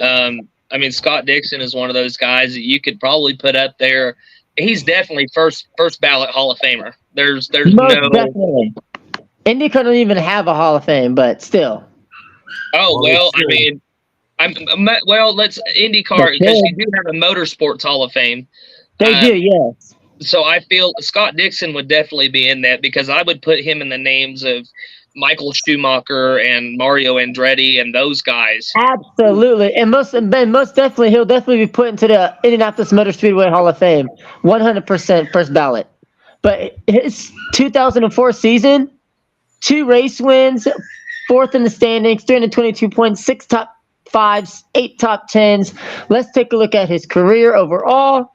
I mean, Scott Dixon is one of those guys that you could probably put up there. He's definitely first ballot Hall of Famer. There's most definitely. IndyCar doesn't even have a Hall of Fame, but still. Oh well, I mean, let's IndyCar because you do have a Motorsports Hall of Fame. They do, yes. So I feel Scott Dixon would definitely be in that because I would put him in the names of Michael Schumacher and Mario Andretti and those guys. Absolutely. And most definitely, he'll definitely be put into the Indianapolis Motor Speedway Hall of Fame. 100% first ballot. But his 2004 season, 2 race wins, 4th in the standings, 322 points, 6 top 5s, 8 top 10s. Let's take a look at his career overall.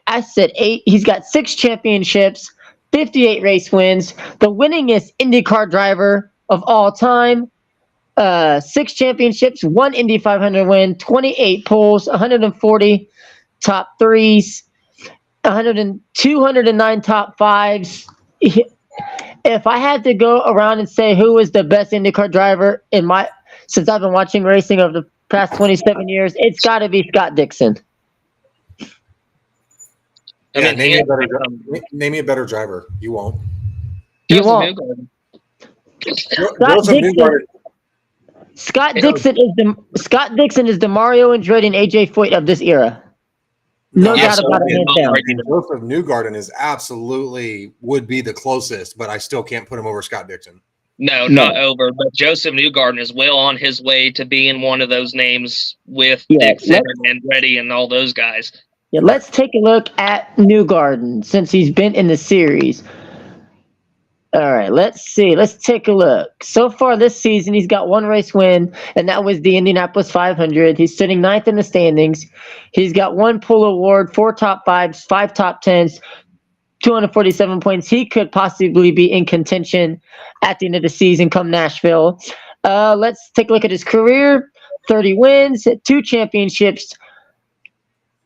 I said 8. He's got 6 championships, 58 race wins, the winningest IndyCar driver of all time. 6 championships, 1 Indy 500 win, 28 poles, 140 top threes, 209 top fives. If I had to go around and say who was the best IndyCar driver since I've been watching racing over the past 27 years, it's got to be Scott Dixon. Yeah, name me a better driver. You won't. You won't. Scott Dixon is the Mario Andretti and AJ Foyt of this era. No doubt about it. Hands down. Joseph Newgarden is absolutely would be the closest, but I still can't put him over Scott Dixon. No, not over. But Joseph Newgarden is well on his way to being one of those names with Dixon and Andretti and all those guys. Yeah, let's take a look at Newgarden since he's been in the series. All right, let's see. Let's take a look. So far this season, he's got 1 race win, and that was the Indianapolis 500. He's sitting 9th in the standings. He's got 1 pole award, 4 top 5s, 5 top 10s, 247 points. He could possibly be in contention at the end of the season come Nashville. Let's take a look at his career. 30 wins, 2 championships,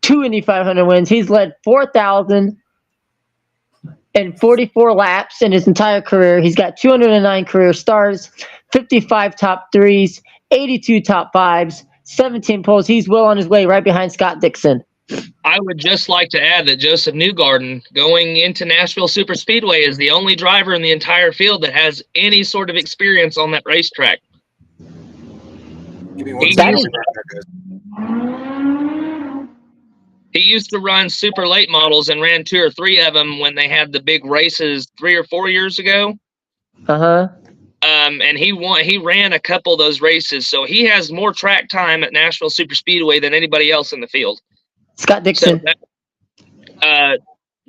2 Indy 500 wins. He's led 4,044 laps in his entire career. He's got 209 career stars, 55 top 3s, 82 top 5s, 17 poles. He's well on his way right behind Scott Dixon. I would just like to add that Joseph Newgarden going into Nashville Super Speedway is the only driver in the entire field that has any sort of experience on that racetrack. Give me one second. He used to run super late models and ran 2 or 3 of them when they had the big races 3 or 4 years ago. And he ran a couple of those races, so he has more track time at Nashville Super Speedway than anybody else in the field. Scott Dixon. So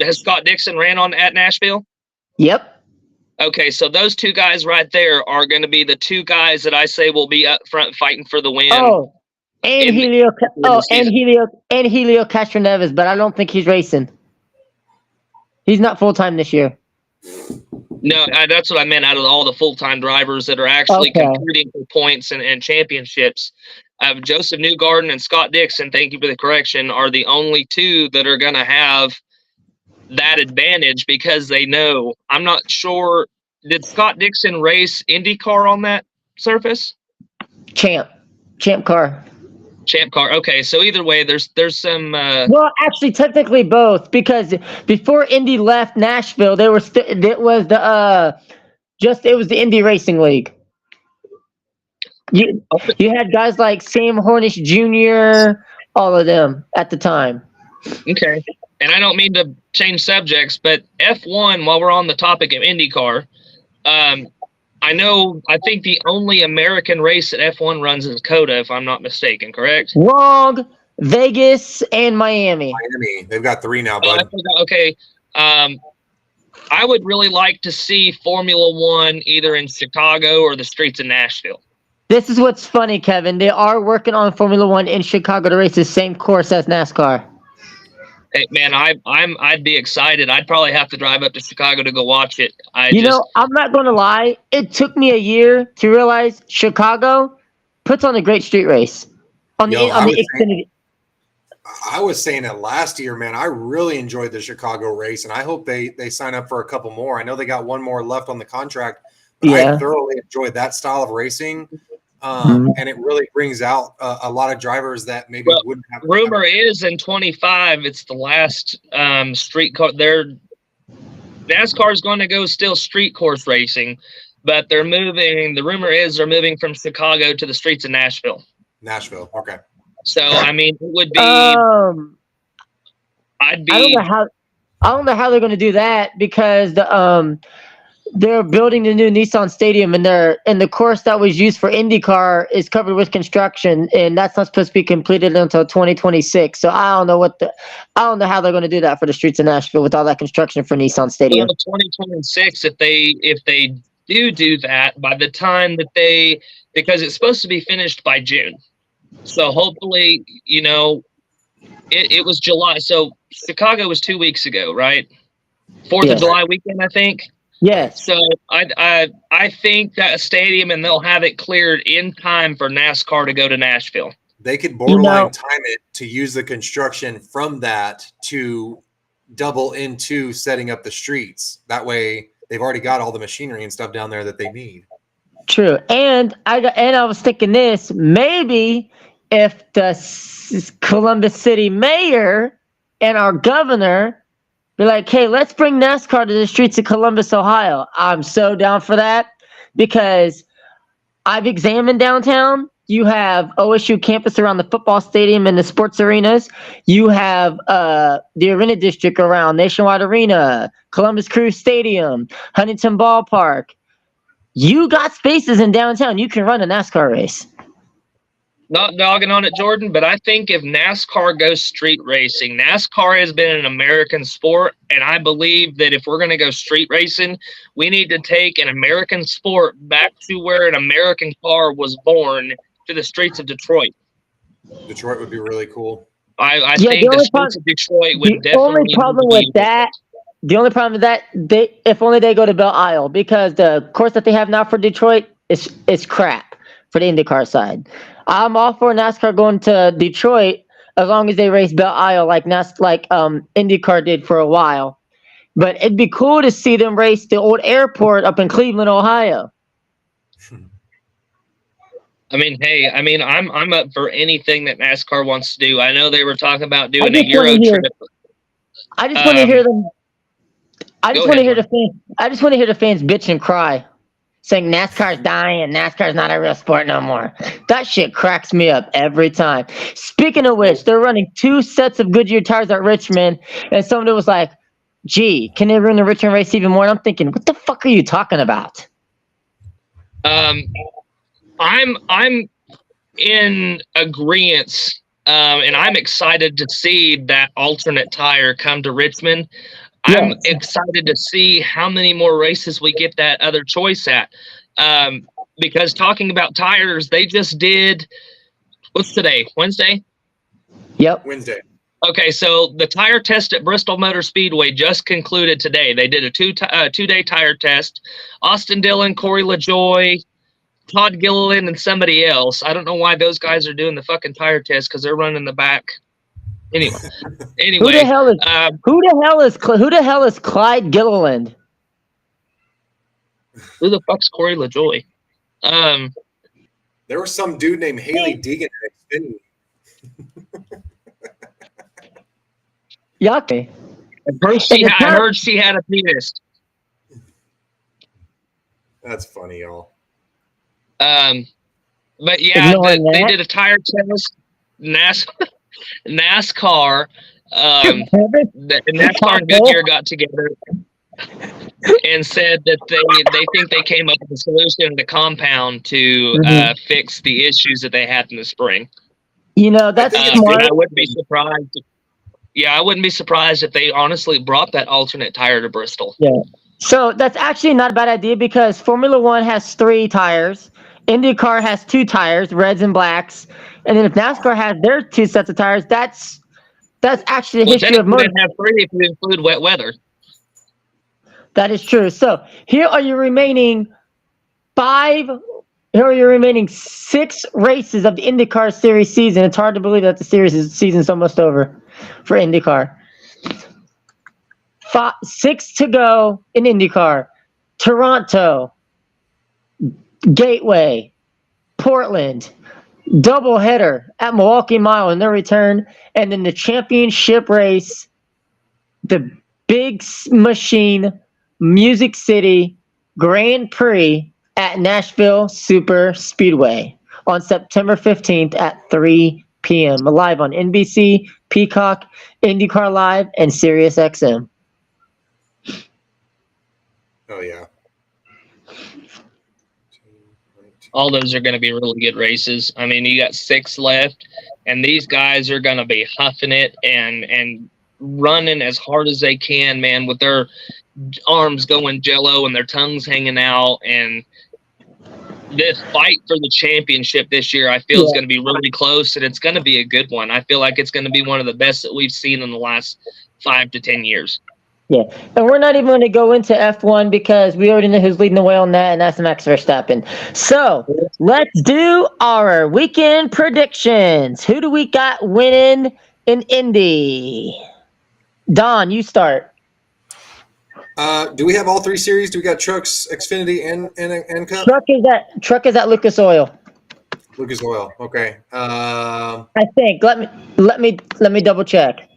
has Scott Dixon ran at Nashville? Yep. Okay, so those 2 guys right there are going to be the 2 guys that I say will be up front fighting for the win. And Helio Castroneves, but I don't think he's racing. He's not full-time this year. No, that's what I meant. Out of all the full-time drivers that are actually competing for points and championships, Joseph Newgarden and Scott Dixon, thank you for the correction, are the only 2 that are going to have that advantage because they know. I'm not sure. Did Scott Dixon race IndyCar on that surface? Champ car. Okay, so either way, there's some. Well, actually, technically both, because before Indy left Nashville, it was the Indy Racing League. You had guys like Sam Hornish Jr., all of them at the time. Okay, and I don't mean to change subjects, but F1. While we're on the topic of IndyCar, I think the only American race that F1 runs is COTA, if I'm not mistaken, correct? Wrong. Vegas and Miami. They've got 3 now, bud. Okay. I would really like to see Formula One either in Chicago or the streets of Nashville. This is what's funny, Kevin. They are working on Formula One in Chicago to race the same course as NASCAR. Hey, man, I'd be excited. I'd probably have to drive up to Chicago to go watch it. I'm not going to lie. It took me a year to realize Chicago puts on a great street race on the Xfinity. I was saying it last year, man. I really enjoyed the Chicago race, and I hope they sign up for a couple more. I know they got 1 more left on the contract, but I thoroughly enjoyed that style of racing. And it really brings out a lot of drivers that maybe wouldn't have. Rumor is in 25, it's the last street car. NASCAR is going to go still street course racing, but they're moving. The rumor is they're moving from Chicago to the streets of Nashville. Okay. So I mean, it would be. I don't know how they're going to do that because they're building the new Nissan Stadium, and the course that was used for IndyCar is covered with construction, and that's not supposed to be completed until 2026. So I don't know how they're going to do that for the streets of Nashville with all that construction for Nissan Stadium. Well, 2026, if they do that by the time that because it's supposed to be finished by June. So hopefully, it was July. So Chicago was 2 weeks ago, right? 4th Yeah. of July weekend, I think. Yes. So I think that stadium, and they'll have it cleared in time for NASCAR to go to Nashville. They could borderline know- time it to use the construction from that to double into setting up the streets. That way, they've already got all the machinery and stuff down there that they need. True. And I was thinking this, maybe if the Columbus City mayor and our governor be like, hey, let's bring NASCAR to the streets of Columbus, Ohio. I'm so down for that because I've examined downtown. You have OSU campus around the football stadium and the sports arenas. You have the arena district around Nationwide Arena, Columbus Crew Stadium, Huntington Ballpark. You got spaces in downtown. You can run a NASCAR race. Not dogging on it, Jordan, but I think if NASCAR goes street racing, NASCAR has been an American sport, and I believe that if we're going to go street racing, we need to take an American sport back to where an American car was born, to the streets of Detroit. Detroit would be really cool. I think the streets of Detroit would definitely. The only problem with that, if only they go to Belle Isle, because the course that they have now for Detroit is crap for the IndyCar side. I'm all for NASCAR going to Detroit as long as they race Belle Isle like IndyCar did for a while. But it'd be cool to see them race the old airport up in Cleveland, Ohio. I mean, hey, I'm up for anything that NASCAR wants to do. I know they were talking about doing a Euro trip. I just want to hear them. I just want to hear the fans. I just want to hear the fans bitch and cry, saying NASCAR's dying. NASCAR's not a real sport no more. That shit cracks me up every time. Speaking of which, they're running 2 sets of Goodyear tires at Richmond, and somebody was like, "Gee, can they ruin the Richmond race even more?" And I'm thinking, what the fuck are you talking about? I'm in agreement, and I'm excited to see that alternate tire come to Richmond. I'm excited to see how many more races we get that other choice at. Because talking about tires, they just did, what's today? Wednesday? Yep. Wednesday. Okay, so the tire test at Bristol Motor Speedway just concluded today. They did a two-day tire test. Austin Dillon, Corey LaJoie, Todd Gilliland, and somebody else. I don't know why those guys are doing the fucking tire test because they're running the back. Anyway, who the hell is Clyde Gilliland? Who the fuck's Corey LaJoie? There was some dude named Haley Deegan at Xfinity. Yucky. I heard she had a penis. That's funny, y'all. But yeah, they did a tire test. NASCAR, NASCAR and Goodyear got together and said that they think they came up with a solution in the compound to fix the issues that they had in the spring. You know, that's smart. I wouldn't be surprised. I wouldn't be surprised if they honestly brought that alternate tire to Bristol. Yeah. So that's actually not a bad idea because Formula One has 3 tires. IndyCar has 2 tires, reds and blacks. And then if NASCAR has their 2 sets of tires, that's actually the history of motor. They have 3 if you include wet weather. That is true. So here are your remaining 6 races of the IndyCar Series season. It's hard to believe that the season's almost over for IndyCar. 6 to go in IndyCar. Toronto, Gateway, Portland, doubleheader at Milwaukee Mile in their return, and then the championship race, the Big Machine Music City Grand Prix at Nashville Super Speedway on September 15th at 3 p.m. live on NBC, Peacock, IndyCar Live, and SiriusXM. Oh, yeah. All those are going to be really good races. I mean, you got 6 left, and these guys are going to be huffing it and running as hard as they can, man, with their arms going jello and their tongues hanging out. And this fight for the championship this year, I feel is going to be really close, and it's going to be a good one. I feel like it's going to be one of the best that we've seen in the last 5 to 10 years. Yeah, and we're not even going to go into F1 because we already know who's leading the way on that, and that's Max Verstappen. So let's do our weekend predictions. Who do we got winning in Indy? Don, you start. Do we have all 3 series? Do we got Trucks, Xfinity, and Cup? Truck is at Lucas Oil. Lucas Oil. Okay. I think. Let me double check.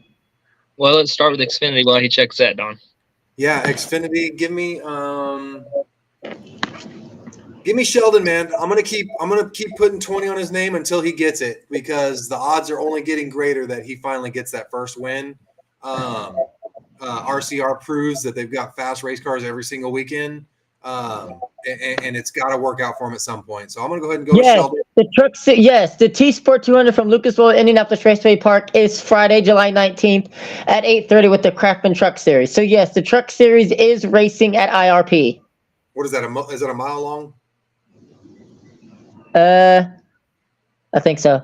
Well, let's start with Xfinity while he checks that, Don. Yeah, Xfinity. Give me Sheldon, man. I'm gonna keep putting 20 on his name until he gets it, because the odds are only getting greater that he finally gets that first win. RCR proves that they've got fast race cars every single weekend, and it's got to work out for him at some point. So I'm gonna go ahead and go with Sheldon. The T Sport 200 from Lucas Oil Indianapolis Raceway Park is Friday, July 19th at 8:30 with the Craftsman Truck Series. So yes, the Truck Series is racing at IRP. What is that? Is that a mile long? I think so.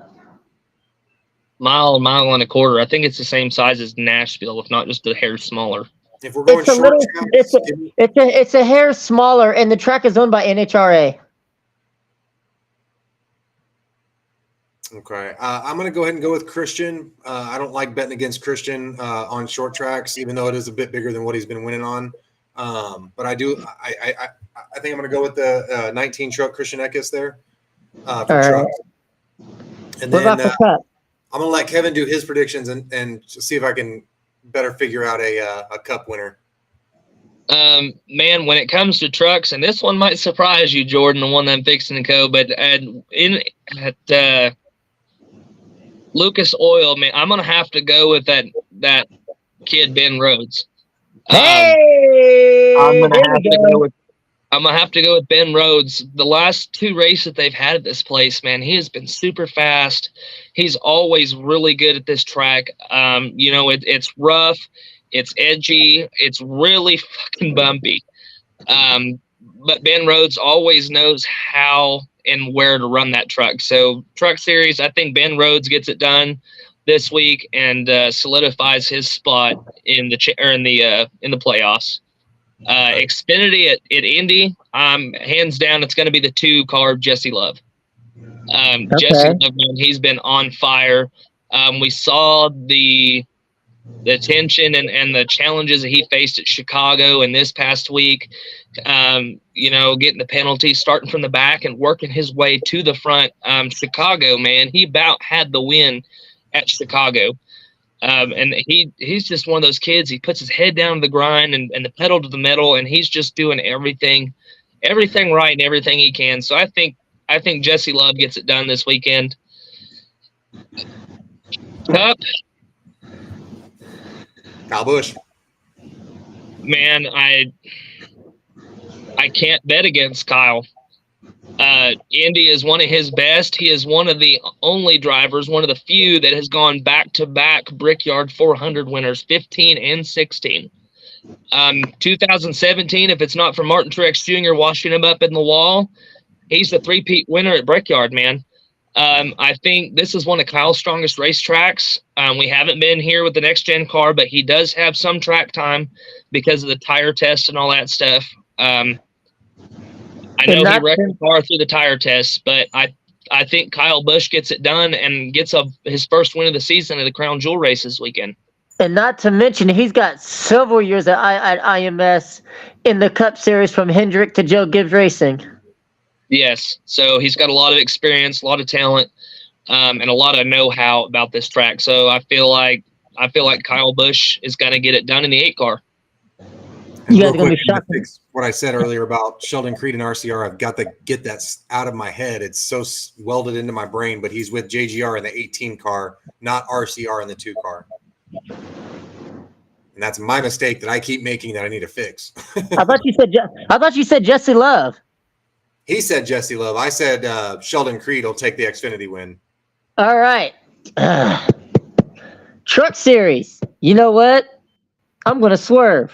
Mile and a quarter. I think it's the same size as Nashville, if not just a hair smaller. If we're going it's a hair smaller, and the track is owned by NHRA. Okay, I'm going to go ahead and go with Christian. I don't like betting against Christian on short tracks, even though it is a bit bigger than what he's been winning on. But I think I'm going to go with the 19 truck Christian Eckes there for trucks. And what about the Cup? I'm going to let Kevin do his predictions and see if I can better figure out a Cup winner. Man, when it comes to trucks, and this one might surprise you, Jordan, the one that I'm fixing to go, but at Lucas Oil, man, I'm gonna have to go with that kid Ben Rhodes. Hey, I'm gonna have to go with Ben Rhodes. The last 2 races that they've had at this place, man, he has been super fast. He's always really good at this track. It's rough, it's edgy, it's really fucking bumpy. But Ben Rhodes always knows how and where to run that truck. So Truck Series, I think Ben Rhodes gets it done this week and solidifies his spot in the playoffs. Xfinity at Indy, hands down, it's going to be the 2 car Jesse Love. Jesse Love, man, he's been on fire. We saw the tension and the challenges that he faced at Chicago and this past week, getting the penalty, starting from the back and working his way to the front. Chicago, man, he about had the win at Chicago. And he's just one of those kids. He puts his head down to the grind and the pedal to the metal, and he's just doing everything right and everything he can. So I think Jesse Love gets it done this weekend. Cup. Kyle Busch. Man, I can't bet against Kyle. Indy is one of his best. He is one of the only drivers, one of the few that has gone back-to-back Brickyard 400 winners, 15 and 16. 2017, if it's not for Martin Truex Jr. washing him up in the wall, he's the 3-peat winner at Brickyard, man. I think this is one of Kyle's strongest racetracks. We haven't been here with the next-gen car, but he does have some track time because of the tire test and all that stuff. I know he wrecked the car through the tire test, but I think Kyle Busch gets it done and gets his first win of the season at the Crown Jewel race this weekend. And not to mention, he's got several years at IMS in the Cup Series from Hendrick to Joe Gibbs Racing. Yes, so he's got a lot of experience, a lot of talent, and a lot of know-how about this track. So I feel like Kyle Busch is going to get it done in the 8 car. You guys are going to be shocked. What I said earlier about Sheldon Creed and RCR, I've got to get that out of my head. It's so welded into my brain, but he's with JGR in the 18 car, not RCR in the 2 car. And that's my mistake that I keep making that I need to fix. I thought you said Jesse Love. He said Jesse Love. I said Sheldon Creed will take the Xfinity win. All right. Truck Series. You know what? I'm going to swerve.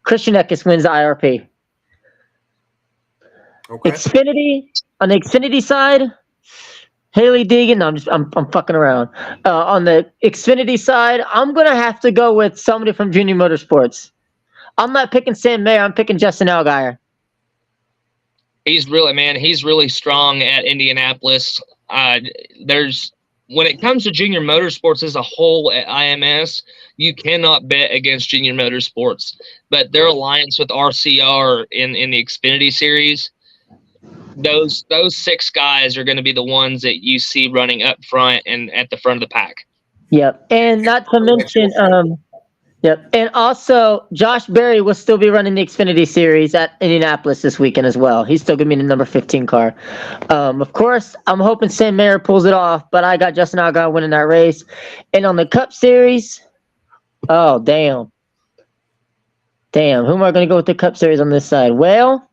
Christian Eckes wins the IRP. Okay. Xfinity, on the Xfinity side, Haley Deegan. No, I'm fucking around. On the Xfinity side, I'm gonna have to go with somebody from Junior Motorsports. I'm not picking Sam Mayer. I'm picking Justin Allgaier. He's really strong at Indianapolis. There's when it comes to Junior Motorsports as a whole at IMS, you cannot bet against Junior Motorsports. But their alliance with RCR in the Xfinity series, those 6 guys are going to be the ones that you see running up front and at the front of the pack. Yep, and not to mention, yep, and also Josh Berry will still be running the Xfinity series at Indianapolis this weekend as well. He's still gonna be in the number 15 car. Of course, I'm hoping Sam Mayer pulls it off, but I got Justin Allgaier winning that race. And on the Cup series, oh damn, who am I gonna go with the Cup series on this side? Well,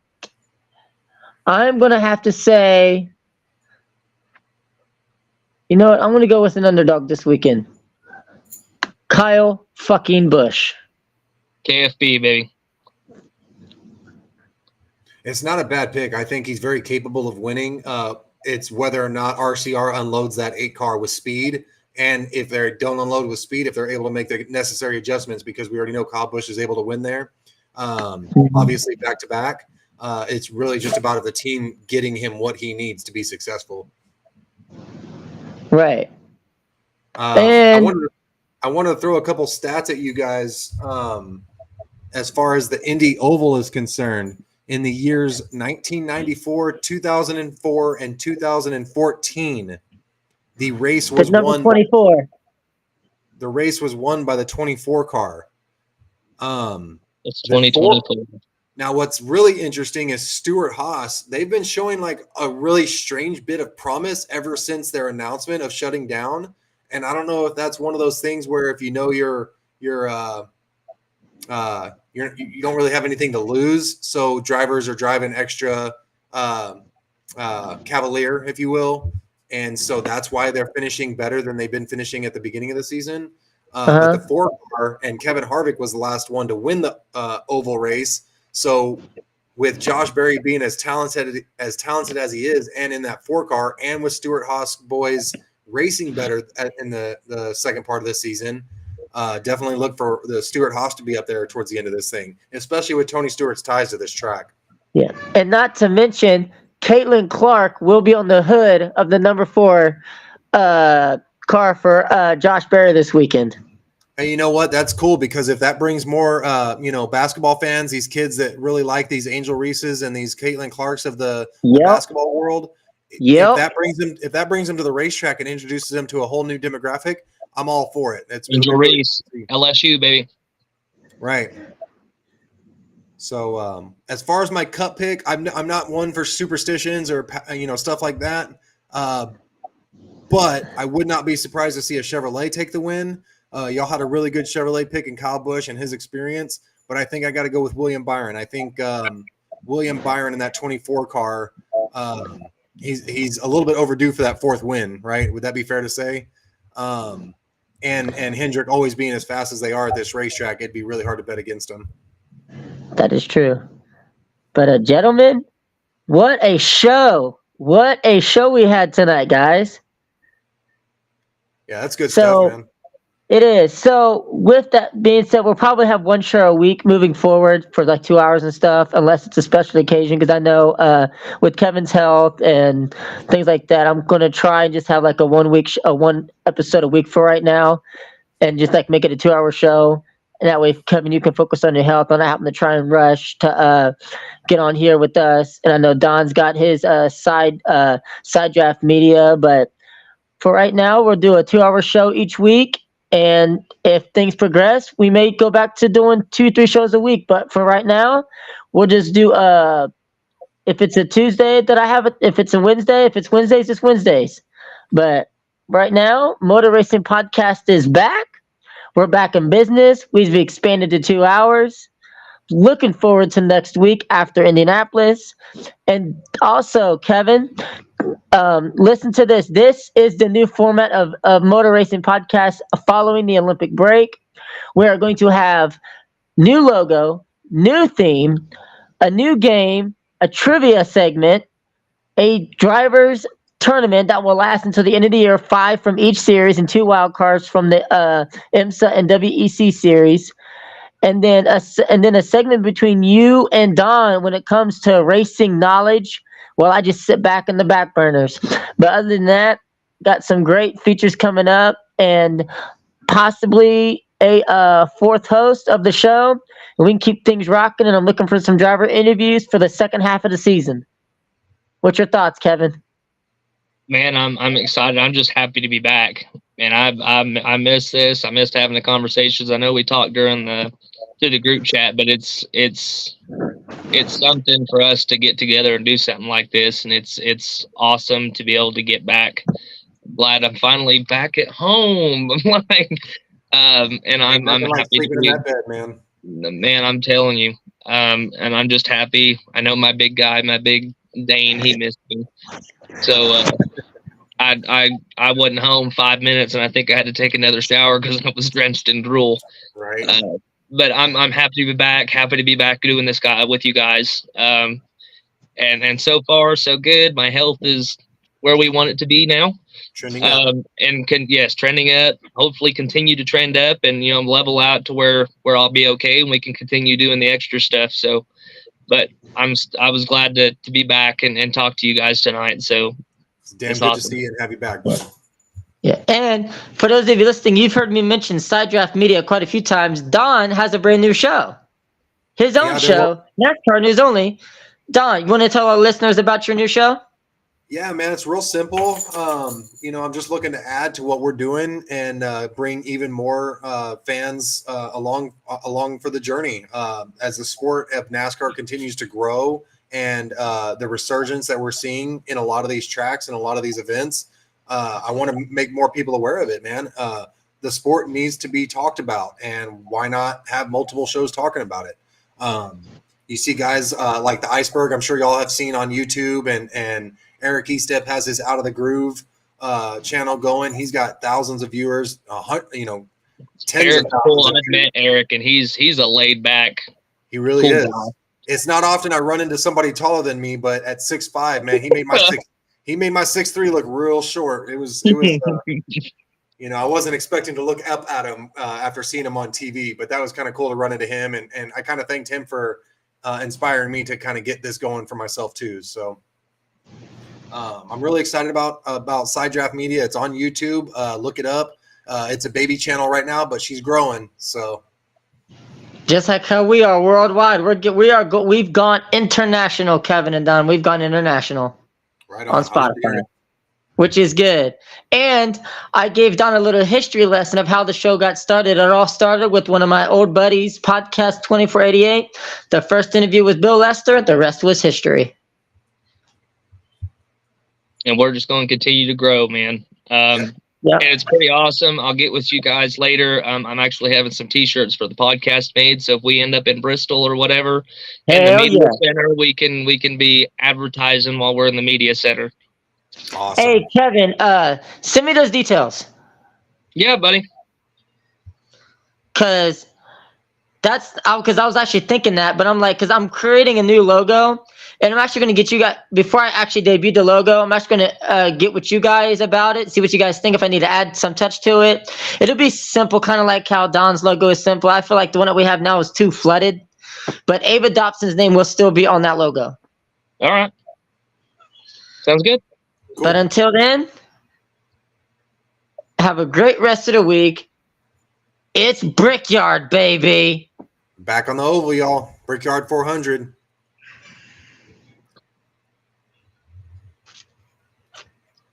I'm gonna have to say, you know what? I'm gonna go with an underdog this weekend. Kyle fucking Busch. KFB, baby. It's not a bad pick. I think he's very capable of winning. It's whether or not RCR unloads that 8 car with speed. And if they don't unload with speed, if they're able to make the necessary adjustments, because we already know Kyle Busch is able to win there. Obviously, back to back. It's really just about the team getting him what he needs to be successful. Right. And I wanted to throw a couple stats at you guys as far as the Indy Oval is concerned. In the years 1994, 2004, and 2014, the race was won. 24. The race was won by the 24 car. It's 2024. Now, what's really interesting is Stuart Haas. They've been showing like a really strange bit of promise ever since their announcement of shutting down. And I don't know if that's one of those things where if you know you don't really have anything to lose, so drivers are driving extra cavalier, if you will, and so that's why they're finishing better than they've been finishing at the beginning of the season. But the 4 car and Kevin Harvick was the last one to win the oval race. So with Josh Berry being as talented as he is, and in that 4 car, and with Stuart Haas boys racing better in the second part of the season, definitely look for the Stuart Haas to be up there towards the end of this thing, especially with Tony Stewart's ties to this track. Yeah, and not to mention, Caitlin Clark will be on the hood of the number 4 car for Josh Berry this weekend. And you know what? That's cool, because if that brings more, basketball fans, these kids that really like these Angel Reeses and these Caitlin Clarks of the basketball world, if that brings them to the racetrack and introduces them to a whole new demographic, I'm all for it. It's Angel Reese, LSU, baby. Right. So as far as my Cup pick, I'm not one for superstitions or stuff like that. But I would not be surprised to see a Chevrolet take the win. Y'all had a really good Chevrolet pick in Kyle Busch and his experience, but I think I got to go with William Byron. I think William Byron in that 24 car, he's a little bit overdue for that 4th win, right? Would that be fair to say? And Hendrick always being as fast as they are at this racetrack, it'd be really hard to bet against them. That is true. But gentlemen, what a show. What a show we had tonight, guys. Yeah, that's good stuff, man. It is. So with that being said, we'll probably have one show a week moving forward for like 2 hours and stuff, unless it's a special occasion. Because I know with Kevin's health and things like that, I'm going to try and just have like a 1 week, one episode a week for right now, and just like make it a 2 hour show. And that way, Kevin, you can focus on your health. I'm not having to try and rush to get on here with us. And I know Don's got his side draft media, but for right now, we'll do a 2 hour show each week. And if things progress, we may go back to doing 2-3 shows a week. But for right now, we'll just do if it's a Tuesday that I have it, if it's a Wednesday, if it's Wednesdays, it's Wednesdays. But right now, Motor Racing Podcast is back. We're back in business. We've expanded to 2 hours. Looking forward to next week after Indianapolis. And also, Kevin, listen to this. This is the new format of Motor Racing Podcast following the Olympic break. We are going to have new logo, new theme, a new game, a trivia segment, a drivers tournament that will last until the end of the year, 5 from each series and 2 wild cards from the IMSA and WEC series. And then a segment between you and Don when it comes to racing knowledge. Well, I just sit back in the back burners. But other than that, got some great features coming up and possibly a fourth host of the show. And we can keep things rocking. And I'm looking for some driver interviews for the second half of the season. What's your thoughts, Kevin? Man, I'm excited. I'm just happy to be back. And I miss this. I missed having the conversations. I know we talked through the group chat, but it's something for us to get together and do something like this, and it's awesome to be able to get back. Glad I'm finally back at home. And I'm happy to be in that bed, man. Man, I'm telling you. And I'm just happy. I know my big guy, my big Dane, he missed me. So I wasn't home 5 minutes, and I think I had to take another shower because I was drenched in drool. Right. But I'm happy to be back. Happy to be back doing this guy with you guys. And so far so good. My health is where we want it to be now. Trending up. Trending up. Hopefully continue to trend up and level out to where I'll be okay and we can continue doing the extra stuff. So, but I was glad to be back and talk to you guys tonight. So It's damn it's good awesome. to see you and have you back, bud. Yeah, and for those of you listening, you've heard me mention Side Draft Media quite a few times. Don has a brand new show. His own show, NASCAR News Only. Don, you want to tell our listeners about your new show? Yeah, man, it's real simple. I'm just looking to add to what we're doing and bring even more fans along for the journey as the sport of NASCAR continues to grow and the resurgence that we're seeing in a lot of these tracks and a lot of these events. I want to make more people aware of it, man. The sport needs to be talked about, and why not have multiple shows talking about it? You see guys like the Iceberg, I'm sure y'all have seen on YouTube, and Eric Estep has his Out of the Groove channel going. He's got thousands of viewers, tens Eric's of cool. thousands. I've met Eric, and he's a laid back. He really cool is. guy. It's not often I run into somebody taller than me, but at 6'5", man, he made my 6'3" look real short. It was I wasn't expecting to look up at him after seeing him on TV, but that was kind of cool to run into him. And I kind of thanked him for inspiring me to kind of get this going for myself too. So I'm really excited about Side Draft Media. It's on YouTube. Look it up. It's a baby channel right now, but she's growing. So Just like how we are worldwide. We've gone international, Kevin and Don. We've gone international right on Spotify, which is good. And I gave Don a little history lesson of how the show got started. It all started with one of my old buddies, Podcast 2488. The first interview with Bill Lester. The rest was history. And we're just going to continue to grow, man. Yeah. And it's pretty awesome. I'll get with you guys later. I'm actually having some T-shirts for the podcast made. So if we end up in Bristol or whatever, in the media center, we can be advertising while we're in the media center. awesome. Hey, Kevin, send me those details. Yeah, buddy. Because I was actually thinking that, but I'm like, because I'm creating a new logo. And I'm actually going to get you guys, before I actually debut the logo, I'm actually going to get with you guys about it, see what you guys think, if I need to add some touch to it. It'll be simple, kind of like how Don's logo is simple. I feel like the one that we have now is too flooded. But Ava Dobson's name will still be on that logo. All right. Sounds good. Cool. But until then, have a great rest of the week. It's Brickyard, baby. Back on the oval, y'all. Brickyard 400.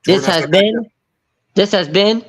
This has been